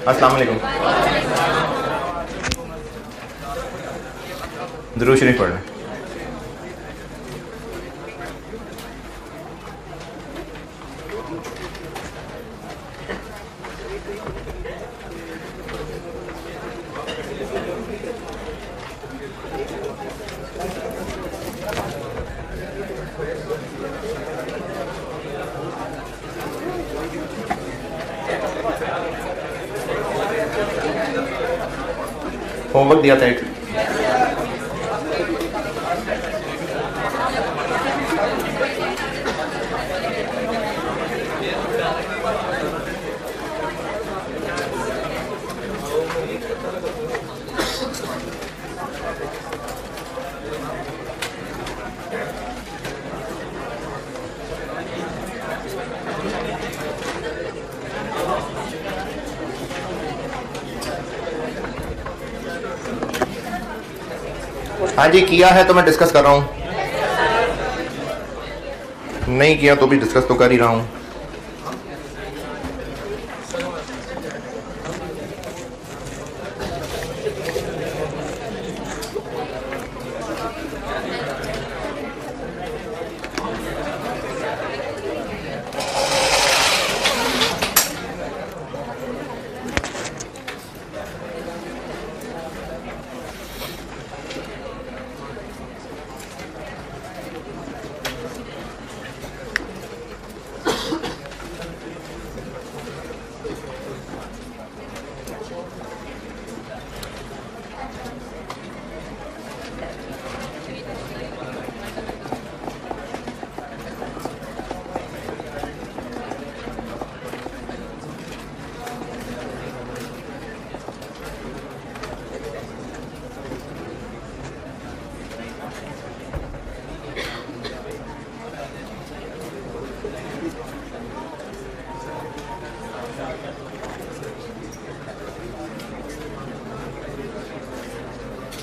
अस्सलाम वालेकुम। दुरूद शरीफ पढ़ लें। होमवर्क दिया था एक। हाँ जी, किया है तो मैं डिस्कस कर रहा हूँ, नहीं किया तो भी डिस्कस तो कर ही रहा हूँ।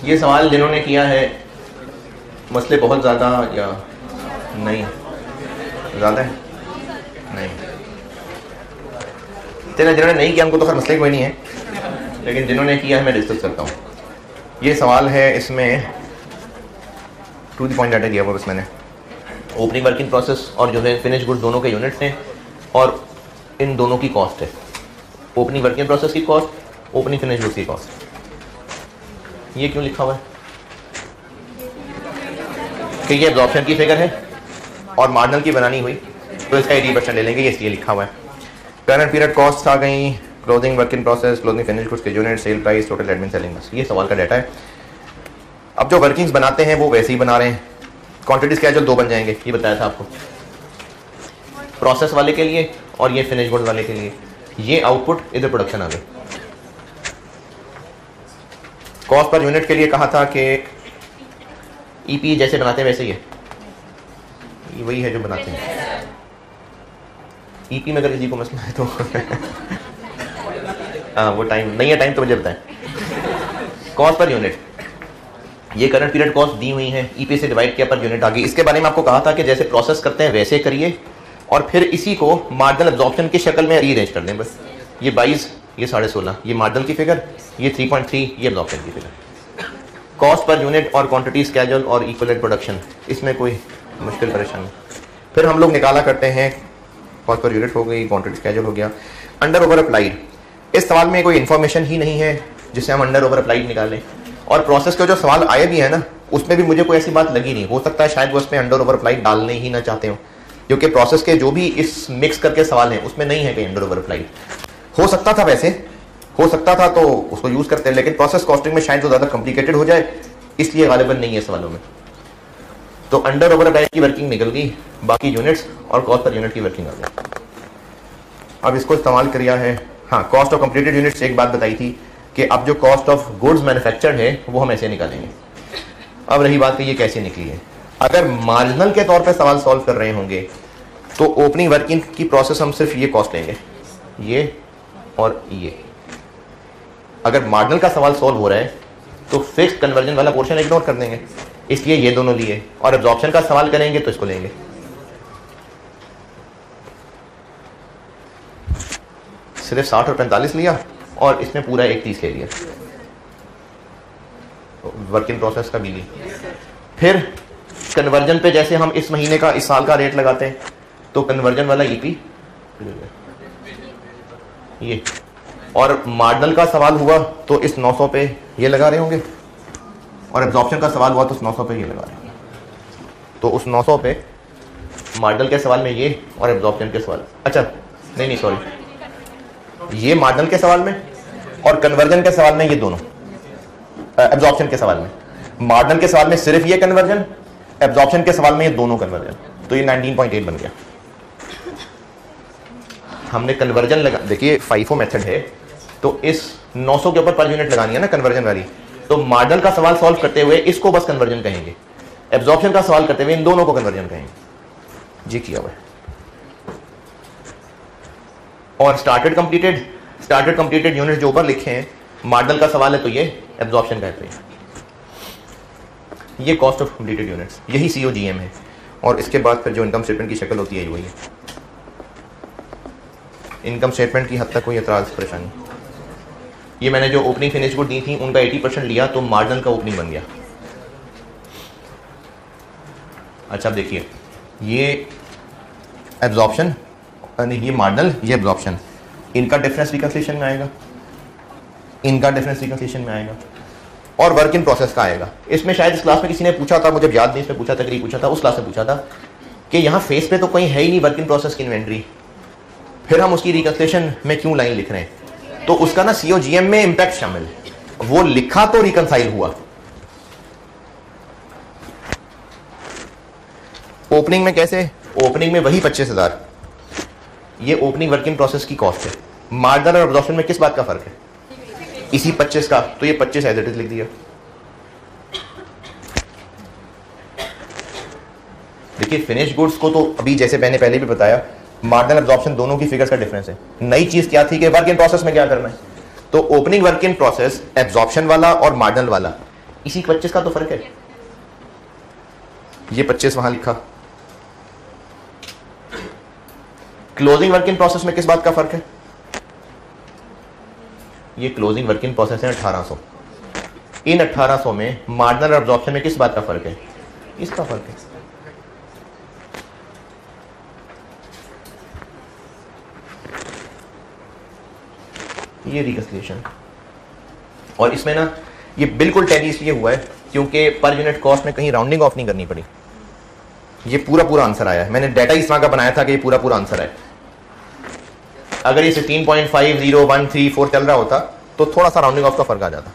ये सवाल जिन्होंने किया है, मसले बहुत ज़्यादा या नहीं? ज़्यादा है नहीं? चलो, जिन्होंने नहीं किया उनको तो खैर मसले कोई नहीं है, लेकिन जिन्होंने किया है मैं डिस्कस करता हूँ। ये सवाल है, इसमें टू द पॉइंट डाटा दिया हुआ बस मैंने। ओपनिंग वर्किंग प्रोसेस और जो है फिनिश गुड्स दोनों के यूनिट्स हैं और इन दोनों की कॉस्ट है। ओपनिंग वर्किंग प्रोसेस की कॉस्ट, ओपनिंग फिनिश गुड्स की कॉस्ट। ये क्यों लिखा हुआ है? कि ये एब्जॉर्प्शन की फिगर है और मार्जिनल की बनानी हुई तो इसका 80% ले लेंगे, ये इसलिए लिखा हुआ है। करंट पीरियड कॉस्ट आ गई, closing work in process, closing finish goods के unit, sale price, total admin selling, बस ये सवाल का डाटा है। अब जो वर्किंग्स बनाते हैं वो वैसे ही बना रहे हैं। क्वांटिटी स्केड्यूल 2 बन जाएंगे, ये बताया था आपको, प्रोसेस वाले के लिए और ये फिनिश गुड्स वाले के लिए। ये आउटपुट इधर प्रोडक्शन आ गई। कॉस्ट पर यूनिट के लिए कहा था कि ईपी जैसे बनाते हैं वैसे ही है, ये वही है जो बनाते हैं। ईपी में अगर किसी को मसला है तो हाँ, वो टाइम नहीं है, टाइम तो मुझे बताएं। कॉस्ट पर यूनिट, ये करंट पीरियड कॉस्ट दी हुई है, ईपी से डिवाइड किया पर यूनिट आ गई। इसके बारे में आपको कहा था कि जैसे प्रोसेस करते हैं वैसे करिए और फिर इसी को मार्जिनल एब्जॉर्प्शन की शक्ल में रीअरेंज कर दें। बस ये 22, ये 16.5, ये मार्जिनल की फिगर, ये 3.3, ये एब्जॉर्प्शन की फिगर। कॉस्ट पर यूनिट और क्वांटिटी स्केड्यूल और इक्विवेलेंट प्रोडक्शन, इसमें कोई मुश्किल परेशानी। फिर हम लोग निकाला करते हैं, कॉस्ट पर यूनिट हो गई, क्वांटिटी स्केड्यूल हो गया। अंडर ओवर अप्लाइड, इस सवाल में कोई इन्फॉर्मेशन ही नहीं है जिससे हम अंडर ओवर अप्लाइड निकालें। और प्रोसेस के जो सवाल आए भी है ना, उसमें भी मुझे कोई ऐसी बात लगी नहीं। हो सकता है शायद वो उसमें अंडर ओवर अप्लाइड डालने ही ना चाहते हो, क्योंकि प्रोसेस के जो भी इस मिक्स करके सवाल हैं उसमें नहीं है कहीं अंडर ओवर अप्लाइड। हो सकता था, वैसे हो सकता था तो उसको यूज करते हैं, लेकिन प्रोसेस कॉस्टिंग में शायद वो ज़्यादा कॉम्प्लिकेटेड हो जाए, इसलिए गालिबन नहीं है सवालों में। तो अंडर ओवर अप्लाइड की वर्किंग निकल गई, बाकी यूनिट्स और कॉस्ट पर यूनिट की वर्किंग आ गई। अब इसको इस्तेमाल किया है। हाँ, कॉस्ट ऑफ कंप्लीटेड यूनिट्स एक बात बताई थी कि अब जो कॉस्ट ऑफ गुड्स मैन्युफैक्चर्ड है वो हम ऐसे निकालेंगे। अब रही बात कि ये कैसे निकली है। अगर मार्जिनल के तौर पे सवाल सॉल्व कर रहे होंगे तो ओपनिंग वर्किंग की प्रोसेस हम सिर्फ ये कॉस्ट लेंगे, ये और ये। अगर मार्जिनल का सवाल सॉल्व हो रहा है तो फिक्स्ड कन्वर्जन वाला पोर्शन इग्नोर कर देंगे, इसलिए ये दोनों लिए। और एब्जॉर्प्शन का सवाल करेंगे तो इसको लेंगे। सिर्फ 60 और 45 लिया और इसमें पूरा 31 ले लिया, वर्क इन प्रोसेस का बिल। फिर कन्वर्जन पे जैसे हम इस महीने का इस साल का रेट लगाते हैं, तो कन्वर्जन वाला ईपी ये, और मार्जिनल का सवाल हुआ तो इस 900 पे ये लगा रहे होंगे, और एब्जॉर्प्शन का सवाल हुआ तो उस 900 पे ये लगा रहे होंगे। तो उस 900 पे मार्जिनल के सवाल में ये, और एब्जॉर्प्शन के सवाल, अच्छा नहीं सॉरी, ये मार्जिनल के सवाल में और कन्वर्जन के सवाल में ये दोनों, एब्जॉर्प्शन के सवाल में, मार्जिनल के सवाल में सिर्फ ये कन्वर्जन, एब्जॉर्प्शन के सवाल में ये दोनों कन्वर्जन, तो ये 19.8 बन गया। हमने कन्वर्जन लगा, देखिए FIFO मेथड है, तो इस 900 के ऊपर पर यूनिट लगानी है ना कन्वर्जन वाली, तो मार्जिनल का सवाल सॉल्व करते हुए इसको बस कन्वर्जन कहेंगे, एब्जॉर्प्शन का सवाल करते हुए इन दोनों को कन्वर्जन कहेंगे, जी किया हुआ है। और स्टार्टेड कंप्लीटेड यूनिट जो ऊपर लिखे हैं, मार्जिनल का सवाल है तो ये, एब्जॉर्प्शन का है तो ये कॉस्ट ऑफ कंप्लीटेड यूनिट्स, यही COGM है। और इसके बाद फिर जो इनकम स्टेटमेंट की शक्ल होती है वही है। इनकम स्टेटमेंट की हद तक कोई एतराज परेशानी, ये मैंने जो ओपनिंग फिनिश गुड दी थी उनका 80% लिया तो मार्जिनल का ओपनिंग बन गया। अच्छा अब देखिए, ये एब्जॉर्प्शन, ये मार्जिनल, ये एब्जॉर्प्शन, इनका डिफरेंस रिकंसिलिएशन में आएगा, इनका डिफरेंस रिकंसिलिएशन में आएगा, और वर्क इन प्रोसेस का आएगा। इसमें शायद इस क्लास में किसी ने पूछा था, मुझे याद नहीं इसमें पूछा था कि पूछा था, उस क्लास में पूछा था कि यहाँ फेस पे तो कहीं है ही नहीं वर्क इन प्रोसेस की इन्वेंट्री, फिर हम उसकी रिकंसिलिएशन में क्यों लाइन लिख रहे हैं? तो उसका ना COGM में इंपैक्ट शामिल, वो लिखा तो रिकंसाइल हुआ। ओपनिंग में कैसे? ओपनिंग में वही 25,000, ये ओपनिंग वर्क इन प्रोसेस की कॉस्ट है। मार्जिनल और एब्जॉर्प्शन में किस बात का फर्क है? इसी 25 का, तो ये 25 एज इट इज लिख दिया। देखिए फिनिश गुड्स को तो अभी जैसे मैंने पहले भी बताया, मार्जिनल एब्जॉर्प्शन दोनों की फिगर्स का डिफरेंस है। नई चीज क्या थी कि वर्क इन प्रोसेस में क्या करना है, तो opening work in process absorption वाला और मार्जिनल वाला, इसी 25 का तो फर्क है। ये 25 वहां लिखा। क्लोजिंग वर्क इन प्रोसेस में किस बात का फर्क है? ये क्लोजिंग वर्क इन प्रोसेस है 1800, इन 1800 में मार्जिनल और एब्जॉर्प्शन में किस बात का फर्क है? इसका फर्क है। ये रिकंसिलिएशन, और इसमें ना ये बिल्कुल टैली इसलिए हुआ है क्योंकि पर यूनिट कॉस्ट में कहीं राउंडिंग ऑफ नहीं करनी पड़ी। ये पूरा आंसर आया है, मैंने डाटा इस तरह का बनाया था कि ये पूरा आंसर है। अगर ये 16.50134 चल रहा होता तो थोड़ा सा राउंडिंग ऑफ का फर्क आ जाता,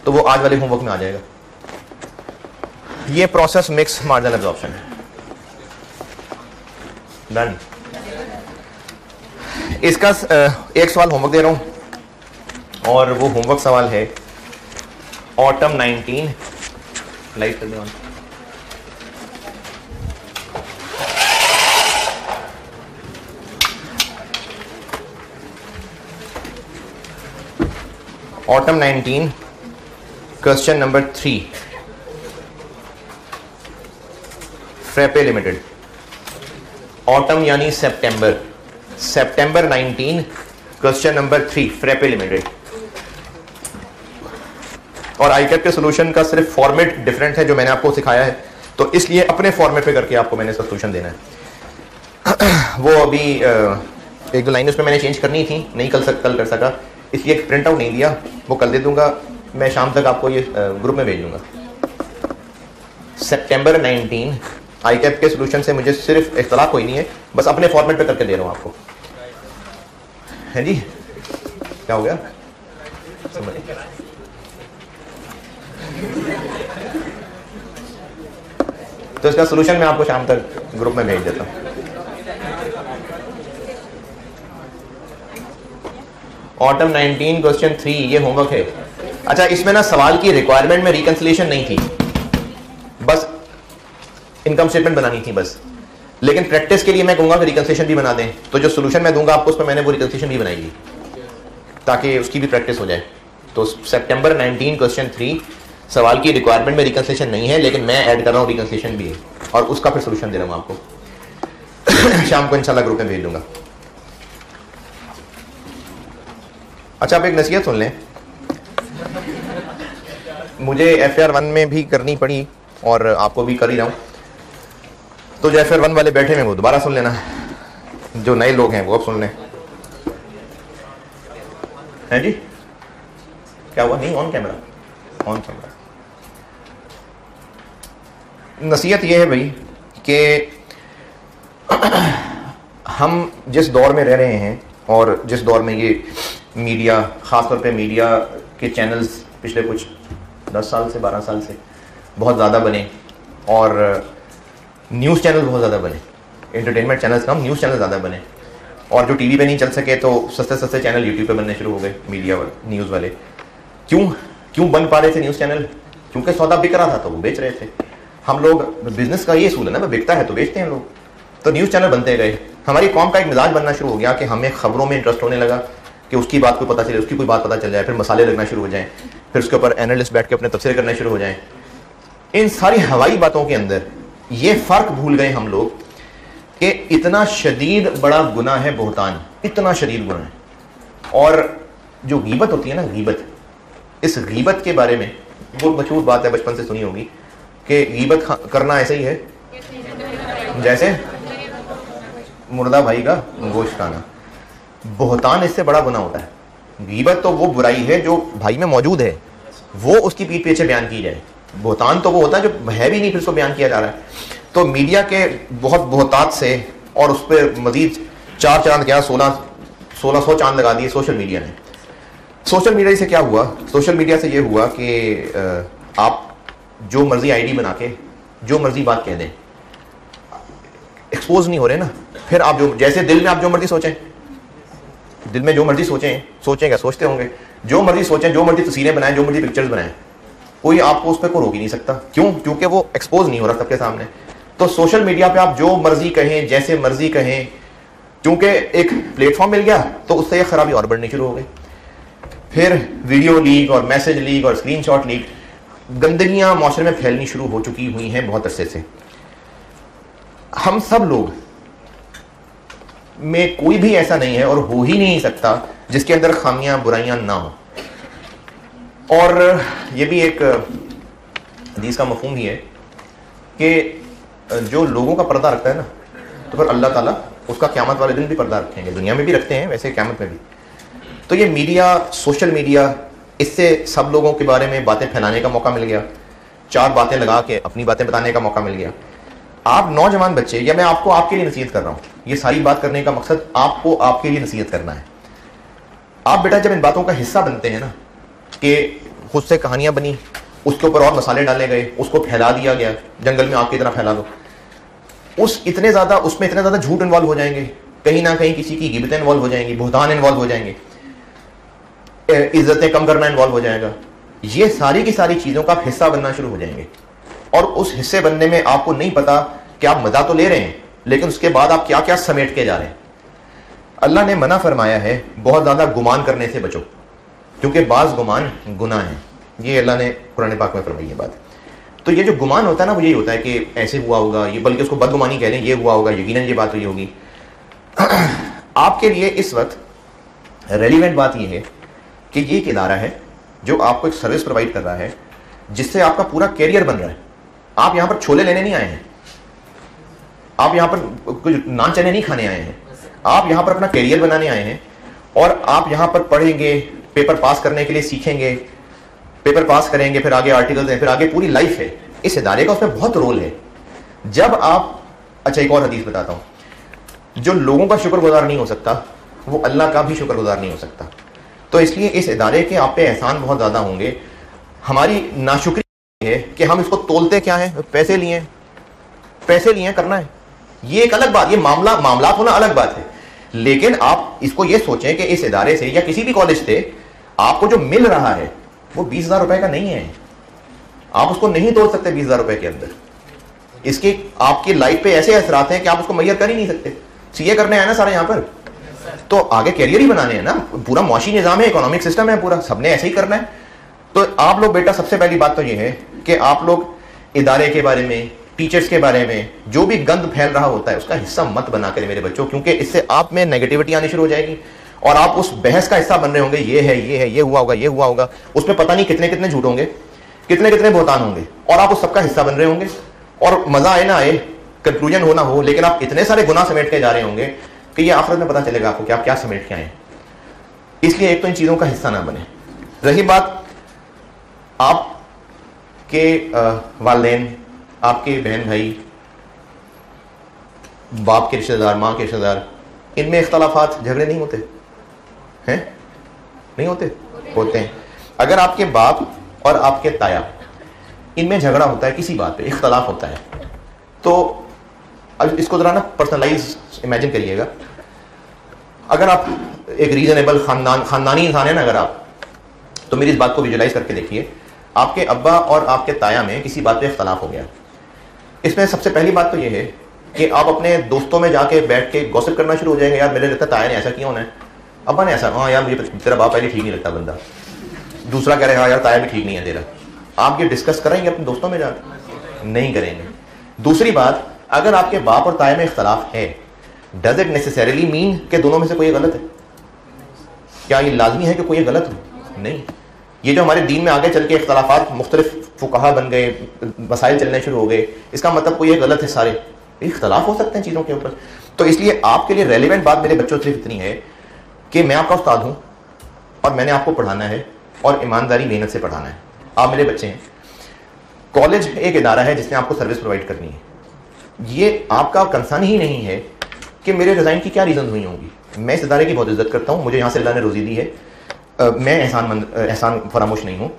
तो वो आज वाले होमवर्क में आ जाएगा। ये प्रोसेस मिक्स मार्जिनल एब्जॉर्प्शन है, डन। इसका एक सवाल होमवर्क दे रहा हूं, और वो होमवर्क सवाल है ऑटम 19, लाइट कर दे on. Autumn 19 question number 3, Frappe limited. Autumn यानी सितंबर, सितंबर 19 क्वेश्चन नंबर 3, फ्रेपे लिमिटेड। और आईकैप के सोल्यूशन का सिर्फ फॉर्मेट डिफरेंट है जो मैंने आपको सिखाया है, तो इसलिए अपने फॉर्मेट पे करके आपको मैंने सोल्यूशन देना है। वो अभी एक दो लाइन उसमें मैंने चेंज करनी थी, नहीं कल कर सका, इसलिए एक प्रिंट आउट नहीं दिया, वो कल दे दूंगा। मैं शाम तक आपको ये ग्रुप में भेज दूंगा। सितंबर 19 आईकैप के सोल्यूशन से मुझे सिर्फ इख्तलाफ कोई नहीं है, बस अपने फॉर्मेट पे करके दे रहा हूँ आपको। है जी, क्या हो गया? तो इसका सोल्यूशन मैं आपको शाम तक ग्रुप में भेज देता हूँ। ऑटम 19 क्वेश्चन 3, ये होमवर्क है। अच्छा, इसमें ना सवाल की रिक्वायरमेंट में रिकंसिलिएशन नहीं थी, बस इनकम स्टेटमेंट बनानी थी बस, लेकिन प्रैक्टिस के लिए मैं कहूंगा कि रिकंसिलिएशन भी बना दें। तो जो सोल्यूशन मैं दूंगा आपको, उस पर मैंने वो रिकंसिलिएशन भी बनाई ताकि उसकी भी प्रैक्टिस हो जाए। तो सितंबर 19 क्वेश्चन 3, सवाल की रिक्वायरमेंट में रिकंसिलिएशन नहीं है, लेकिन मैं ऐड कर रहा हूँ रिकंसिलिएशन भी है, और उसका फिर सोल्यूशन दे रहा हूँ आपको। शाम को इंशाल्लाह ग्रुप में भेज दूंगा। अच्छा, आप एक नसीहत सुन लें, मुझे FAR 1 में भी करनी पड़ी और आपको भी कर ही रहा हूँ, तो जो FAR 1 वाले बैठे हैं वो दोबारा सुन लेना, जो नए लोग हैं वो अब सुन लें। है जी, क्या हुआ? नहीं, ऑन कैमरा, ऑन कैमरा। नसीहत ये है भाई कि हम जिस दौर में रह रहे हैं और जिस दौर में ये मीडिया, ख़ासतौर पे मीडिया के चैनल्स पिछले कुछ 10 साल से 12 साल से बहुत ज़्यादा बने और न्यूज़ चैनल बहुत ज़्यादा बने, एंटरटेनमेंट चैनल्स कम, न्यूज़ चैनल ज़्यादा बने, और जो टीवी पे नहीं चल सके तो सस्ते सस्ते चैनल यूट्यूब पे बनने शुरू हो गए, मीडिया वाले, न्यूज़ वाले। क्यों बन पा रहे थे न्यूज़ चैनल? क्योंकि सौदा बिक रहा था तो वो बेच रहे थे। हम लोग, बिजनेस का ये सूल है ना, बिकता है तो बेचते हैं लोग, तो न्यूज़ चैनल बनते गए। हमारी कौम का एक मिजाज बनना शुरू हो गया कि हमें खबरों में इंटरेस्ट होने लगा कि उसकी बात कोई पता चले, उसकी कोई बात पता चल जाए, फिर मसाले लगना शुरू हो जाएं, फिर उसके ऊपर एनालिस्ट बैठ के अपने तफसीर करने शुरू हो जाएं। इन सारी हवाई बातों के अंदर ये फ़र्क भूल गए हम लोग कि इतना शदीद बड़ा गुनाह है बहतान, इतना शदीद गुनाह है। और जो गीबत होती है ना, गीबत, इस गीबत के बारे में बहुत मशहूर बात है, बचपन से सुनी होगी कि गीबत करना ऐसे ही है जैसे मुर्दा भाई का गोश्त खाना। बहतान इससे बड़ा गुनाह होता है। गीबत तो वो बुराई है जो भाई में मौजूद है, वो उसकी पीठ पीछे बयान की जाए। बहतान तो वो होता है जो है भी नहीं, फिर उसको बयान किया जा रहा है। तो मीडिया के बहुत बहतात से, और उस पर मजीद 4 चांद क्या 1600 चांद लगा दिए सोशल मीडिया ने। सोशल मीडिया से क्या हुआ? सोशल मीडिया से ये हुआ कि आप जो मर्जी आईडी बना के जो मर्जी बात कह दें, एक्सपोज नहीं हो रहे ना। फिर आप जो, जैसे दिल में आप जो मर्जी सोचें, दिल में जो मर्जी सोचें क्या सोचते होंगे, जो मर्जी सोचें, जो मर्जी तस्वीरें बनाएं, जो मर्जी पिक्चर्स बनाएं, कोई आपको उस पर कोई रोक ही नहीं सकता। क्यों? क्योंकि वो एक्सपोज नहीं हो रहा सबके सामने। तो सोशल मीडिया पे आप जो मर्जी कहें, जैसे मर्जी कहें, क्योंकि एक प्लेटफॉर्म मिल गया तो उससे ये खराबी और बढ़नी शुरू हो गई। फिर वीडियो लीक और मैसेज लीक और स्क्रीनशॉट लीक, गंदगियां माशरे में फैलनी शुरू हो चुकी हुई हैं बहुत अरसे से। हम सब लोग में कोई भी ऐसा नहीं है और हो ही नहीं सकता जिसके अंदर खामियां बुराइयां ना हो। और ये भी एक हदीस का मफहूम ही है कि जो लोगों का पर्दा रखता है ना, तो फिर अल्लाह ताला उसका क़यामत वाले दिन भी पर्दा रखेंगे। दुनिया में भी रखते हैं, वैसे क़यामत में भी। तो ये मीडिया, सोशल मीडिया, इससे सब लोगों के बारे में बातें फैलाने का मौका मिल गया, 4 बातें लगा के अपनी बातें बताने का मौका मिल गया। आप नौजवान बच्चे, या मैं आपको आपके लिए नसीहत कर रहा हूँ, ये सारी बात करने का मकसद आपको आपके लिए नसीहत करना है। आप बेटा जब इन बातों का हिस्सा बनते हैं ना, कि खुद से कहानियां बनी, उसके ऊपर और मसाले डाले गए, उसको फैला दिया गया, जंगल में आग की तरह फैला दो, उसमें इतने ज्यादा झूठ इन्वॉल्व हो जाएंगे, कहीं ना कहीं किसी की गिबतें इन्वॉल्व हो जाएंगी, बुहतान इन्वॉल्व हो जाएंगे, इज्जतें कम करना इन्वॉल्व हो जाएगा। ये सारी की सारी चीजों का आप हिस्सा बनना शुरू हो जाएंगे, और उस हिस्से बनने में आपको नहीं पता कि आप मजा तो ले रहे हैं, लेकिन उसके बाद आप क्या क्या समेट के जा रहे हैं। अल्लाह ने मना फरमाया है बहुत ज्यादा गुमान करने से बचो, क्योंकि बाज गुमान गुनाह है। ये अल्लाह ने कुरान पाक में फरमाई है बात। तो ये जो गुमान होता है ना, वो यही होता है कि ऐसे हुआ होगा, ये बल्कि उसको बदगुमानी कह लें, ये हुआ होगा, यकीनन ये बात हुई होगी। आपके लिए इस वक्त रेलिवेंट बात ये है कि ये एक इदारा है जो आपको एक सर्विस प्रोवाइड कर रहा है, जिससे आपका पूरा कैरियर बन रहा है। आप यहां पर छोले लेने नहीं आए हैं, आप यहां पर कुछ नान चने नहीं खाने आए हैं, आप यहां पर अपना कैरियर बनाने आए हैं। और आप यहां पर पढ़ेंगे, पेपर पास करने के लिए सीखेंगे, पेपर पास करेंगे, फिर आगे आर्टिकल्स हैं, फिर आगे पूरी लाइफ है। इस इदारे का उसमें बहुत रोल है। जब आप, अच्छा एक और हदीस बताता हूं, जो लोगों का शुक्रगुजार नहीं हो सकता वो अल्लाह का भी शुक्रगुजार नहीं हो सकता। तो इसलिए इस इदारे के आप पे एहसान बहुत ज्यादा होंगे। हमारी नाशुक्री है कि हम इसको तोलते क्या है, पैसे लिए करना है, ये एक अलग बात, ये मामला होना अलग बात है। लेकिन आप इसको ये सोचें कि इस इदारे से या किसी भी कॉलेज से आपको जो मिल रहा है वो 20,000 रुपए का नहीं है। आप उसको नहीं तोड़ सकते 20,000 रुपए के अंदर। इसके आपकी लाइफ पे ऐसे असरात हैं कि आप उसको मैयर कर ही नहीं सकते। सीए करने आए ना सारे यहां पर, तो आगे कैरियर ही बनाने हैं ना, पूरा मुआशी निजाम है, इकोनॉमिक सिस्टम है पूरा, सबने ऐसे ही करना है। तो आप लोग बेटा, सबसे पहली बात तो ये है कि आप लोग इदारे के बारे में, टीचर्स के बारे में जो भी गंद फैल रहा होता है उसका हिस्सा मत बना करें मेरे बच्चों, क्योंकि इससे आप में नेगेटिविटी आनी शुरू हो जाएगी और आप उस बहस का हिस्सा बन रहे होंगे, ये है, ये है, ये हुआ होगा, ये हुआ होगा, उसमें पता नहीं कितने कितने झूठ होंगे, कितने कितने बहुतान होंगे, और आप उस सबका हिस्सा बन रहे होंगे, और मजा आए ना आए, कंक्लूजन हो ना हो, लेकिन आप इतने सारे गुनाह समेट के जा रहे होंगे कि ये आखिरत में पता चलेगा आपको कि आप क्या समेट के आए। इसलिए एक तो इन चीजों का हिस्सा ना बने। रही बात आपके वालिदैन, आपके बहन भाई, बाप के रिश्तेदार, माँ के रिश्तेदार, इनमें इख्तलाफात, झगड़े नहीं होते हैं? नहीं होते? होते हैं। अगर आपके बाप और आपके ताया इनमें झगड़ा होता है, किसी बात पे इख्तलाफ होता है, तो अब इसको जरा ना पर्सनलाइज इमेजिन करिएगा। अगर आप एक रीजनेबल खानदानी इंसान है ना अगर आप, तो मेरी इस बात को विजुलाइज करके देखिए, आपके अब्बा और आपके ताया में किसी बात पे इख्तलाफ हो गया। इसमें सबसे पहली बात तो ये है कि आप अपने दोस्तों में जाके बैठ के गॉसिप करना शुरू हो जाएंगे, यार मेरे लगता ताया ने ऐसा किया होना है, अब्बा ने ऐसा, हाँ यार मुझे तेरा बाप पहले ठीक नहीं लगता बंदा, दूसरा कह रहे हैं हाँ यार ताया भी ठीक नहीं है तेरा। आप ये डिस्कस करेंगे अपने दोस्तों में जाकर? नहीं करेंगे। दूसरी बात, अगर आपके बाप और ताया में इख्तलाफ है, डज इट नेसेसरीली मीन कि दोनों में से कोई गलत है? क्या ये लाजमी है कि कोई गलत हो? नहीं। ये जो हमारे दीन में आगे चल के इख्तलाफात मुख्तलिफ फुकाहा बन गए, मसाइल चलने शुरू हो गए, इसका मतलब कोई गलत है? सारे इख्तलाफ हो सकते हैं चीज़ों के ऊपर। तो इसलिए आपके लिए रेलिवेंट बात मेरे बच्चों सिर्फ इतनी है कि मैं आपका उस्ताद हूँ और मैंने आपको पढ़ाना है और ईमानदारी मेहनत से पढ़ाना है। आप मेरे बच्चे हैं। कॉलेज एक इदारा है जिसने आपको सर्विस प्रोवाइड करनी है। ये आपका कंसर्न ही नहीं है कि मेरे रिज़ाइन की क्या रीज़न हुई होंगी। मैं इस इदारे की बहुत इज्जत करता हूँ, मुझे यहाँ से अल्लाह ने रोज़ी दी है, मैं एहसान फरामोश नहीं हूँ।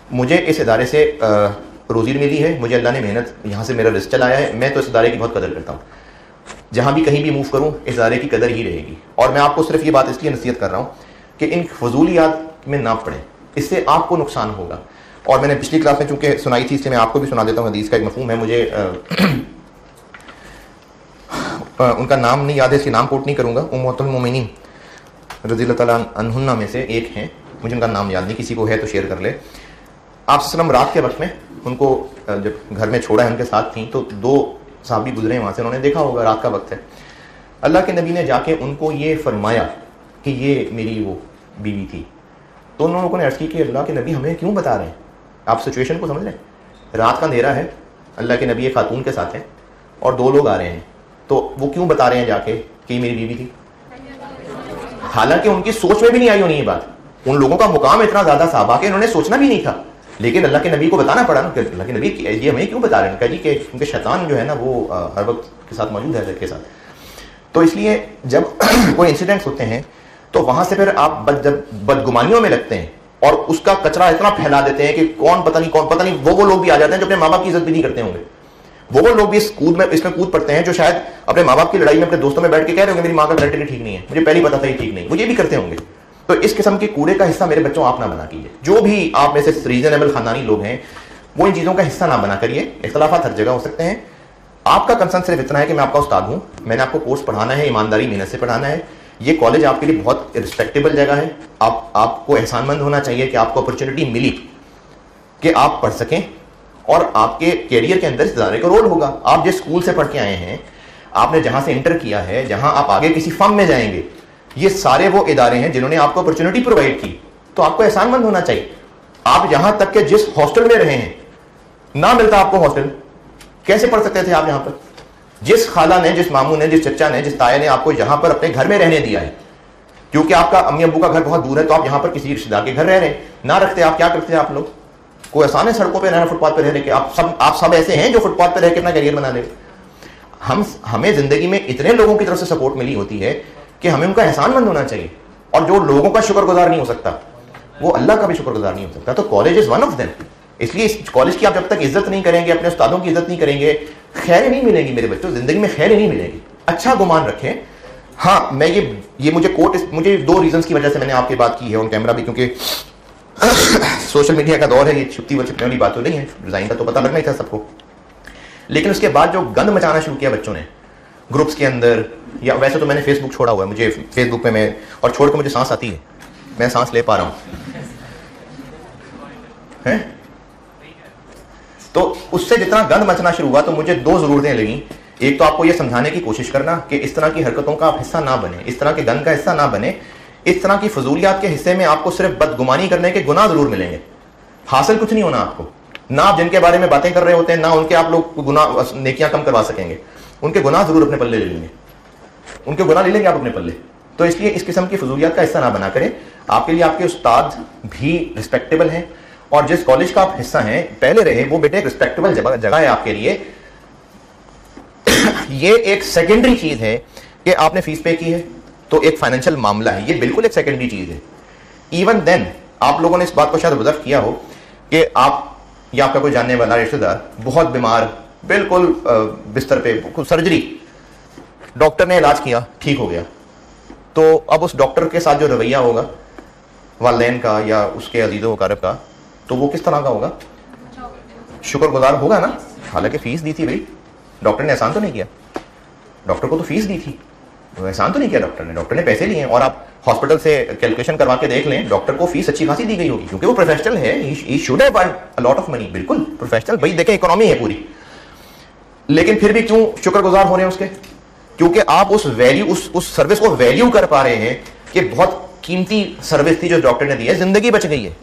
मुझे इस इदारे से रोज़ी मिली है, मुझे अल्लाह ने मेहनत यहाँ से मेरा रिस्क चलाया है, मैं तो इस इदारे की बहुत कदर करता हूँ। जहाँ भी कहीं भी मूव करूँ इस इदारे की कदर ही रहेगी। और मैं आपको सिर्फ ये बात इसलिए नसीहत कर रहा हूँ कि इन फजूलियात में ना पड़े, इससे आपको नुकसान होगा। और मैंने पिछली क्लास में चूँकि सुनाई थी इसलिए मैं आपको भी सुना देता हूँ। हदीस का एक मफहूम है, मुझे उनका नाम नहीं याद है, इसके नाम कोट नहीं करूँगा। उम्मुल मोमिनीन रज़ियल्लाहु तआला अन्हुन्ना में से एक हैं, मुझे उनका नाम याद नहीं, किसी को है तो शेयर कर ले। आप सल्लम रात के वक्त में उनको जब घर में छोड़ा है, उनके साथ थी, तो दो साहबी गुजरे वहाँ से, उन्होंने देखा होगा रात का वक्त है। अल्लाह के नबी ने जाके उनको ये फरमाया कि ये मेरी वो बीवी थी। तो उन लोगों ने अर्ज़ की कि अल्लाह के नबी हमें क्यों बता रहे हैं? आप सिचुएशन को समझ लें, रात का अंधेरा है, अल्लाह के नबी एक खातून के साथ हैं और दो लोग आ रहे हैं, तो वो क्यों बता रहे हैं जाके कि मेरी बीवी थी? हालांकि उनकी सोच में भी नहीं आई होनी ये बात। उन लोगों का मुकाम इतना ज्यादा साहबा कि उन्होंने सोचना भी नहीं था, लेकिन अल्लाह के नबी को बताना पड़ा ना। अल्लाह के नबी ये हमें क्यों बता रहे हैं? कहा जी कि उनके शैतान जो है ना वो हर वक्त के साथ मौजूद है के साथ। तो इसलिए जब कोई इंसिडेंट्स होते हैं तो वहां से फिर आप जब बदगुमानियों में लगते हैं और उसका कचरा इतना फैला देते हैं कि कौन पता नहीं वो लोग भी आ जाते हैं जो अपने माँ बाप की इज्जत भी नहीं करते होंगे। वो लोग भी इसमें कूद पड़ते हैं जो शायद अपने माँ बाप की लड़ाई में अपने दोस्तों में बैठ के कह रहे होंगे मेरी माँ का ब्लड टेस्ट ठीक नहीं है, मुझे पहले ही पता था ये ठीक नहीं, वो ये भी करते होंगे। तो इस किस्म के कूड़े का हिस्सा मेरे बच्चों आप ना बना कीजिए। जो भी आप में से रीजनेबल खानदानी लोग हैं वो इन चीज़ों का हिस्सा ना बना करिए। इख्तलाफात हर जगह हो सकते हैं। आपका कंसर्न सिर्फ इतना है कि मैं आपका उस्ताद हूँ, मैंने आपको कोर्स पढ़ाना है, ईमानदारी मेहनत से पढ़ाना है। ये कॉलेज आपके लिए बहुत रिस्पेक्टेबल जगह है। आपको एहसानमंद होना चाहिए कि आपको अपॉर्चुनिटी मिली कि आप पढ़ सकें और आपके कैरियर के अंदर इस इदारे का रोल होगा। आप जिस स्कूल से पढ़ के आए हैं, आपने जहां से इंटर किया है, जहां आप आगे किसी फर्म में जाएंगे, ये सारे वो इदारे हैं जिन्होंने आपको अपॉर्चुनिटी प्रोवाइड की, तो आपको एहसानमंद होना चाहिए। आप यहां तक कि जिस हॉस्टल में रहे हैं, ना मिलता आपको हॉस्टल, कैसे पढ़ सकते थे आप यहां पर? जिस खाला ने, जिस मामू ने, जिस चचा ने, जिस ताया ने आपको यहां पर अपने घर में रहने दिया है, क्योंकि आपका अम्मी अब्बू का घर बहुत दूर है, तो आप यहां पर किसी रिश्तेदार के घर रह रहे हैं। ना रखते आप क्या करते हैं? आप लोग कोई आसान है सड़कों पे रहना, फुटपाथ पे रहने के? आप सब ऐसे हैं जो फुटपाथ पे रह के अपना करियर बना ले। हमें जिंदगी में इतने लोगों की तरफ से सपोर्ट मिली होती है कि हमें उनका एहसानमंद होना चाहिए। और जो लोगों का शुक्रगुजार नहीं हो सकता वो अल्लाह का भी शुक्रगुजार नहीं हो सकता। तो college is one of them. इसलिए इस कॉलेज की आप जब तक इज्जत नहीं करेंगे, अपने उस्तादों की इज्जत नहीं करेंगे, खैर नहीं मिलेगी मेरे बच्चों, जिंदगी में खैर नहीं मिलेगी। अच्छा गुमान रखें। हाँ, मैं ये मुझे दो रीजंस की वजह से मैंने आपकी बात की है ऑन कैमरा भी, क्योंकि सोशल मीडिया का दौर है, ये छुपती वाली बात तो नहीं है, डिजाइन का तो पता लगना ही था सबको। लेकिन उसके बाद जो गंद मचाना शुरू किया बच्चों ने ग्रुप्स के अंदर, या वैसे तो मैंने फेसबुक छोड़ा हुआ है, मुझे फेसबुक पे मैं और छोड़ के मुझे सांस आती है, मैं सांस ले पा रहा हूं है? तो उससे जितना गंद मचना शुरू हुआ तो मुझे दो जरूरतें लगी। एक तो आपको यह समझाने की कोशिश करना कि इस तरह की हरकतों का आप हिस्सा ना बने, इस तरह के गंद का हिस्सा ना बने। इस तरह की फजूलियात के हिस्से में आपको सिर्फ बदगुमानी करने के गुनाह जरूर मिलेंगे, हासिल कुछ नहीं होना आपको। ना आप जिनके बारे में बातें कर रहे होते हैं ना उनके आप लोग गुनाह नेकियां कम करवा सकेंगे, उनके गुनाह जरूर अपने पल्ले ले लेंगे, उनके गुनाह ले लेंगे आप अपने पल्ले। तो इसलिए इस किस्म की फजूलियात का हिस्सा ना बना करें। आपके लिए आपके उस्ताद भी रिस्पेक्टेबल हैं और जिस कॉलेज का आप हिस्सा हैं पहले रहे, वो बेटे एक रिस्पेक्टेबल जगह है आपके लिए। ये एक सेकेंडरी चीज है कि आपने फीस पे की है तो एक फाइनेंशियल मामला है, ये बिल्कुल एक सेकेंडरी चीज है। इवन देन आप लोगों ने इस बात को शायद ऑब्जर्व किया हो कि आप या आपका कोई जानने वाला रिश्तेदार बहुत बीमार, बिल्कुल बिस्तर पे, सर्जरी, डॉक्टर ने इलाज किया, ठीक हो गया, तो अब उस डॉक्टर के साथ जो रवैया होगा वालिदैन का या उसके अजीज़ो वकारब का, तो वो किस तरह का होगा? शुक्रगुजार होगा ना। हालांकि फीस दी थी भाई, डॉक्टर ने एहसान तो नहीं किया, डॉक्टर को तो फीस दी थी, एहसान तो नहीं किया डॉक्टर ने पैसे लिए हैं। और आप हॉस्पिटल से कैलकुलेशन करवा के देख लें, डॉक्टर को फीस अच्छी खासी दी गई होगी क्योंकि वो प्रोफेशनल है, he should have earned a lot of money. बिल्कुल प्रोफेशनल, भाई देखें इकोनॉमी है पूरी, लेकिन फिर भी क्यों शुक्रगुजार हो रहे हैं उसके? क्योंकि आप उस वैल्यू, उस सर्विस को वैल्यू कर पा रहे हैं कि बहुत कीमती सर्विस थी जो डॉक्टर ने दी है, जिंदगी बच गई है।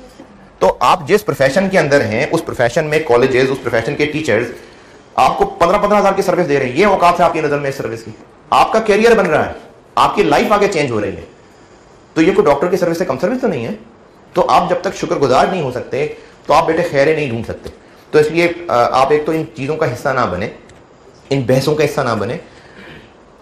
तो आप जिस प्रोफेशन के अंदर हैं, उस प्रोफेशन में कॉलेजेस, उस प्रोफेशन के टीचर्स आपको 15-15 हज़ार की सर्विस दे रहे हैं, ये औकात है आपकी नजर में इस सर्विस की, आपका कैरियर बन रहा है, आपकी लाइफ आगे चेंज हो रही है, तो ये कोई डॉक्टर की सर्विस से कम सर्विस तो नहीं है। तो आप जब तक शुक्रगुजार नहीं हो सकते तो आप बेटे खैरें नहीं ढूंढ सकते। तो इसलिए आप एक तो इन चीज़ों का हिस्सा ना बने, इन बहसों का हिस्सा ना बने,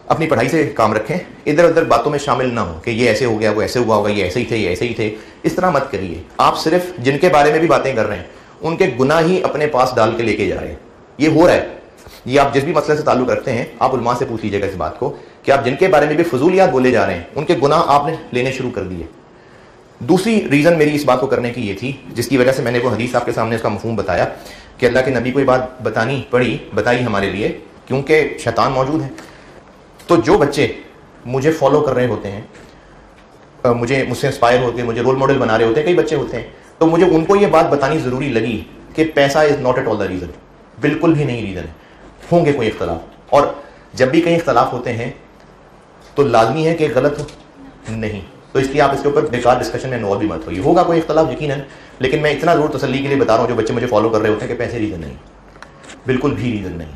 अपनी पढ़ाई से काम रखें, इधर उधर बातों में शामिल ना हो कि ये ऐसे हो गया, वो ऐसे हुआ होगा, ये ऐसे ही थे, ये ऐसे ही थे, इस तरह मत करिए। आप सिर्फ जिनके बारे में भी बातें कर रहे हैं उनके गुनाह ही अपने पास डाल के लेके जा रहे हैं। ये हो रहा है, ये आप जिस भी मसले से ताल्लुक रखते हैं आप उलमा से पूछ लीजिएगा इस बात को कि आप जिनके बारे में भी फजूलियात बोले जा रहे हैं उनके गुनाह आपने लेने शुरू कर दिए। दूसरी रीज़न मेरी इस बात को करने की ये थी, जिसकी वजह से मैंने वो हदीस आपके सामने इसका मफहूम बताया कि अल्लाह के नबी को ये बात बताई हमारे लिए, क्योंकि शैतान मौजूद है। तो जो बच्चे मुझे फॉलो कर रहे होते हैं, मुझसे इंस्पायर होते हैं, मुझे रोल मॉडल बना रहे होते हैं, कई बच्चे होते हैं, तो मुझे उनको ये बात बतानी ज़रूरी लगी कि पैसा is not at all the reason, बिल्कुल भी नहीं रीज़न है। होंगे कोई इख्तलाफ, और जब भी कई इख्तलाफ होते हैं तो लाजमी है कि गलत हो नहीं, तो इसलिए आप इसके ऊपर बेकार डिस्कशन में इन्वॉल्व भी मत होइए। होगा कोई इख्तलाफ यकीनन, लेकिन मैं इतना ज़रूर तसल्ली के लिए बता रहा हूँ जो बच्चे मुझे फॉलो कर रहे होते हैं कि पैसे रीज़न नहीं, बिल्कुल भी रीज़न नहीं,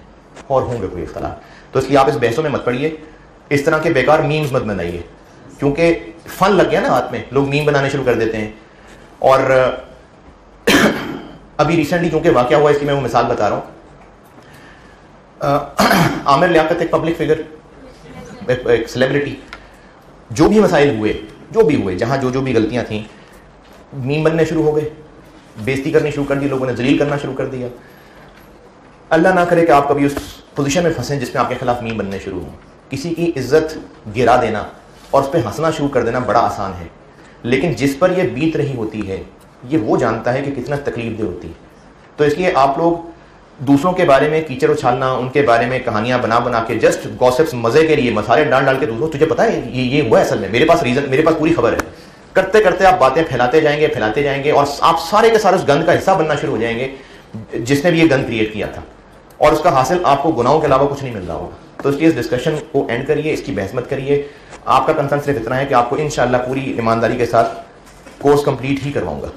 और होंगे कोई इख्तलाफ। तो इसलिए आप इस बहसों में मत पड़िए, इस तरह के बेकार मीम्स मत बनाइए, क्योंकि फन लग गया ना हाथ में, लोग मीम बनाने शुरू कर देते हैं। और अभी रिसेंटली क्योंकि वाक़या हुआ, इसकी मैं वो मिसाल बता रहा हूँ। आमिर लियाकत एक पब्लिक फिगर, एक सेलिब्रिटी, जो भी मसाइल हुए, जहाँ जो भी गलतियाँ थी, मीम बनने शुरू हो गए, बेइज्जती करनी शुरू कर दी, लोगों ने जलील करना शुरू कर दिया। अल्लाह ना करे कि आप कभी उस पोजीशन में फंसें जिसमें आपके खिलाफ मीम बनने शुरू हों। किसी की इज्जत गिरा देना और उस पर हंसना शुरू कर देना बड़ा आसान है, लेकिन जिस पर यह बीत रही होती है ये वो जानता है कि कितना तकलीफदेह होती है। तो इसलिए आप लोग दूसरों के बारे में कीचड़ उछालना, उनके बारे में कहानियां बना के, जस्ट गॉसिप्स, मजे के लिए मसाले डाल के दूसरों, तुझे पता है ये हुआ असल में, मेरे पास पूरी खबर है, करते करते आप बातें फैलाते जाएंगे और आप सारे के सारे उस गंद का हिस्सा बनना शुरू हो जाएंगे जिसने भी ये गंद क्रिएट किया था, और उसका हासिल आपको गुनाहों के अलावा कुछ नहीं मिल रहा होगा। तो इसलिए इस डिस्कशन को एंड करिए, इसकी बहस मत करिए। आपका कंसर्न सिर्फ इतना है कि आपको इंशाअल्लाह पूरी ईमानदारी के साथ कोर्स कंप्लीट ही करवाऊंगा।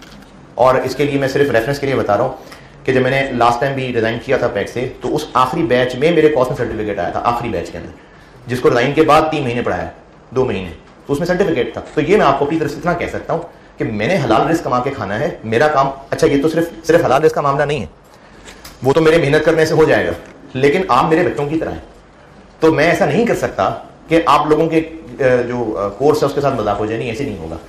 और इसके लिए मैं सिर्फ रेफरेंस के लिए बता रहा हूँ कि जब मैंने लास्ट टाइम भी रिजाइन किया था पैक से, तो उस आखिरी बैच में मेरे कोर्स में सर्टिफिकेट आया था, आखिरी बैच के अंदर, जिसको रिजाइन के बाद 3 महीने पढ़ाया, 2 महीने, तो उसमें सर्टिफिकेट था। तो ये मैं आपको अपनी तरफ से इतना कह सकता हूँ कि मैंने हलाल रिस्क कमा के खाना है, मेरा काम। अच्छा, ये तो सिर्फ हलाल रिस्क का मामला नहीं है, वो तो मेरे मेहनत करने से हो जाएगा, लेकिन आप मेरे बच्चों की तरह हैं, तो मैं ऐसा नहीं कर सकता कि आप लोगों के जो कोर्स है उसके साथ मजाक हो जाए, नहीं, ऐसे नहीं होगा।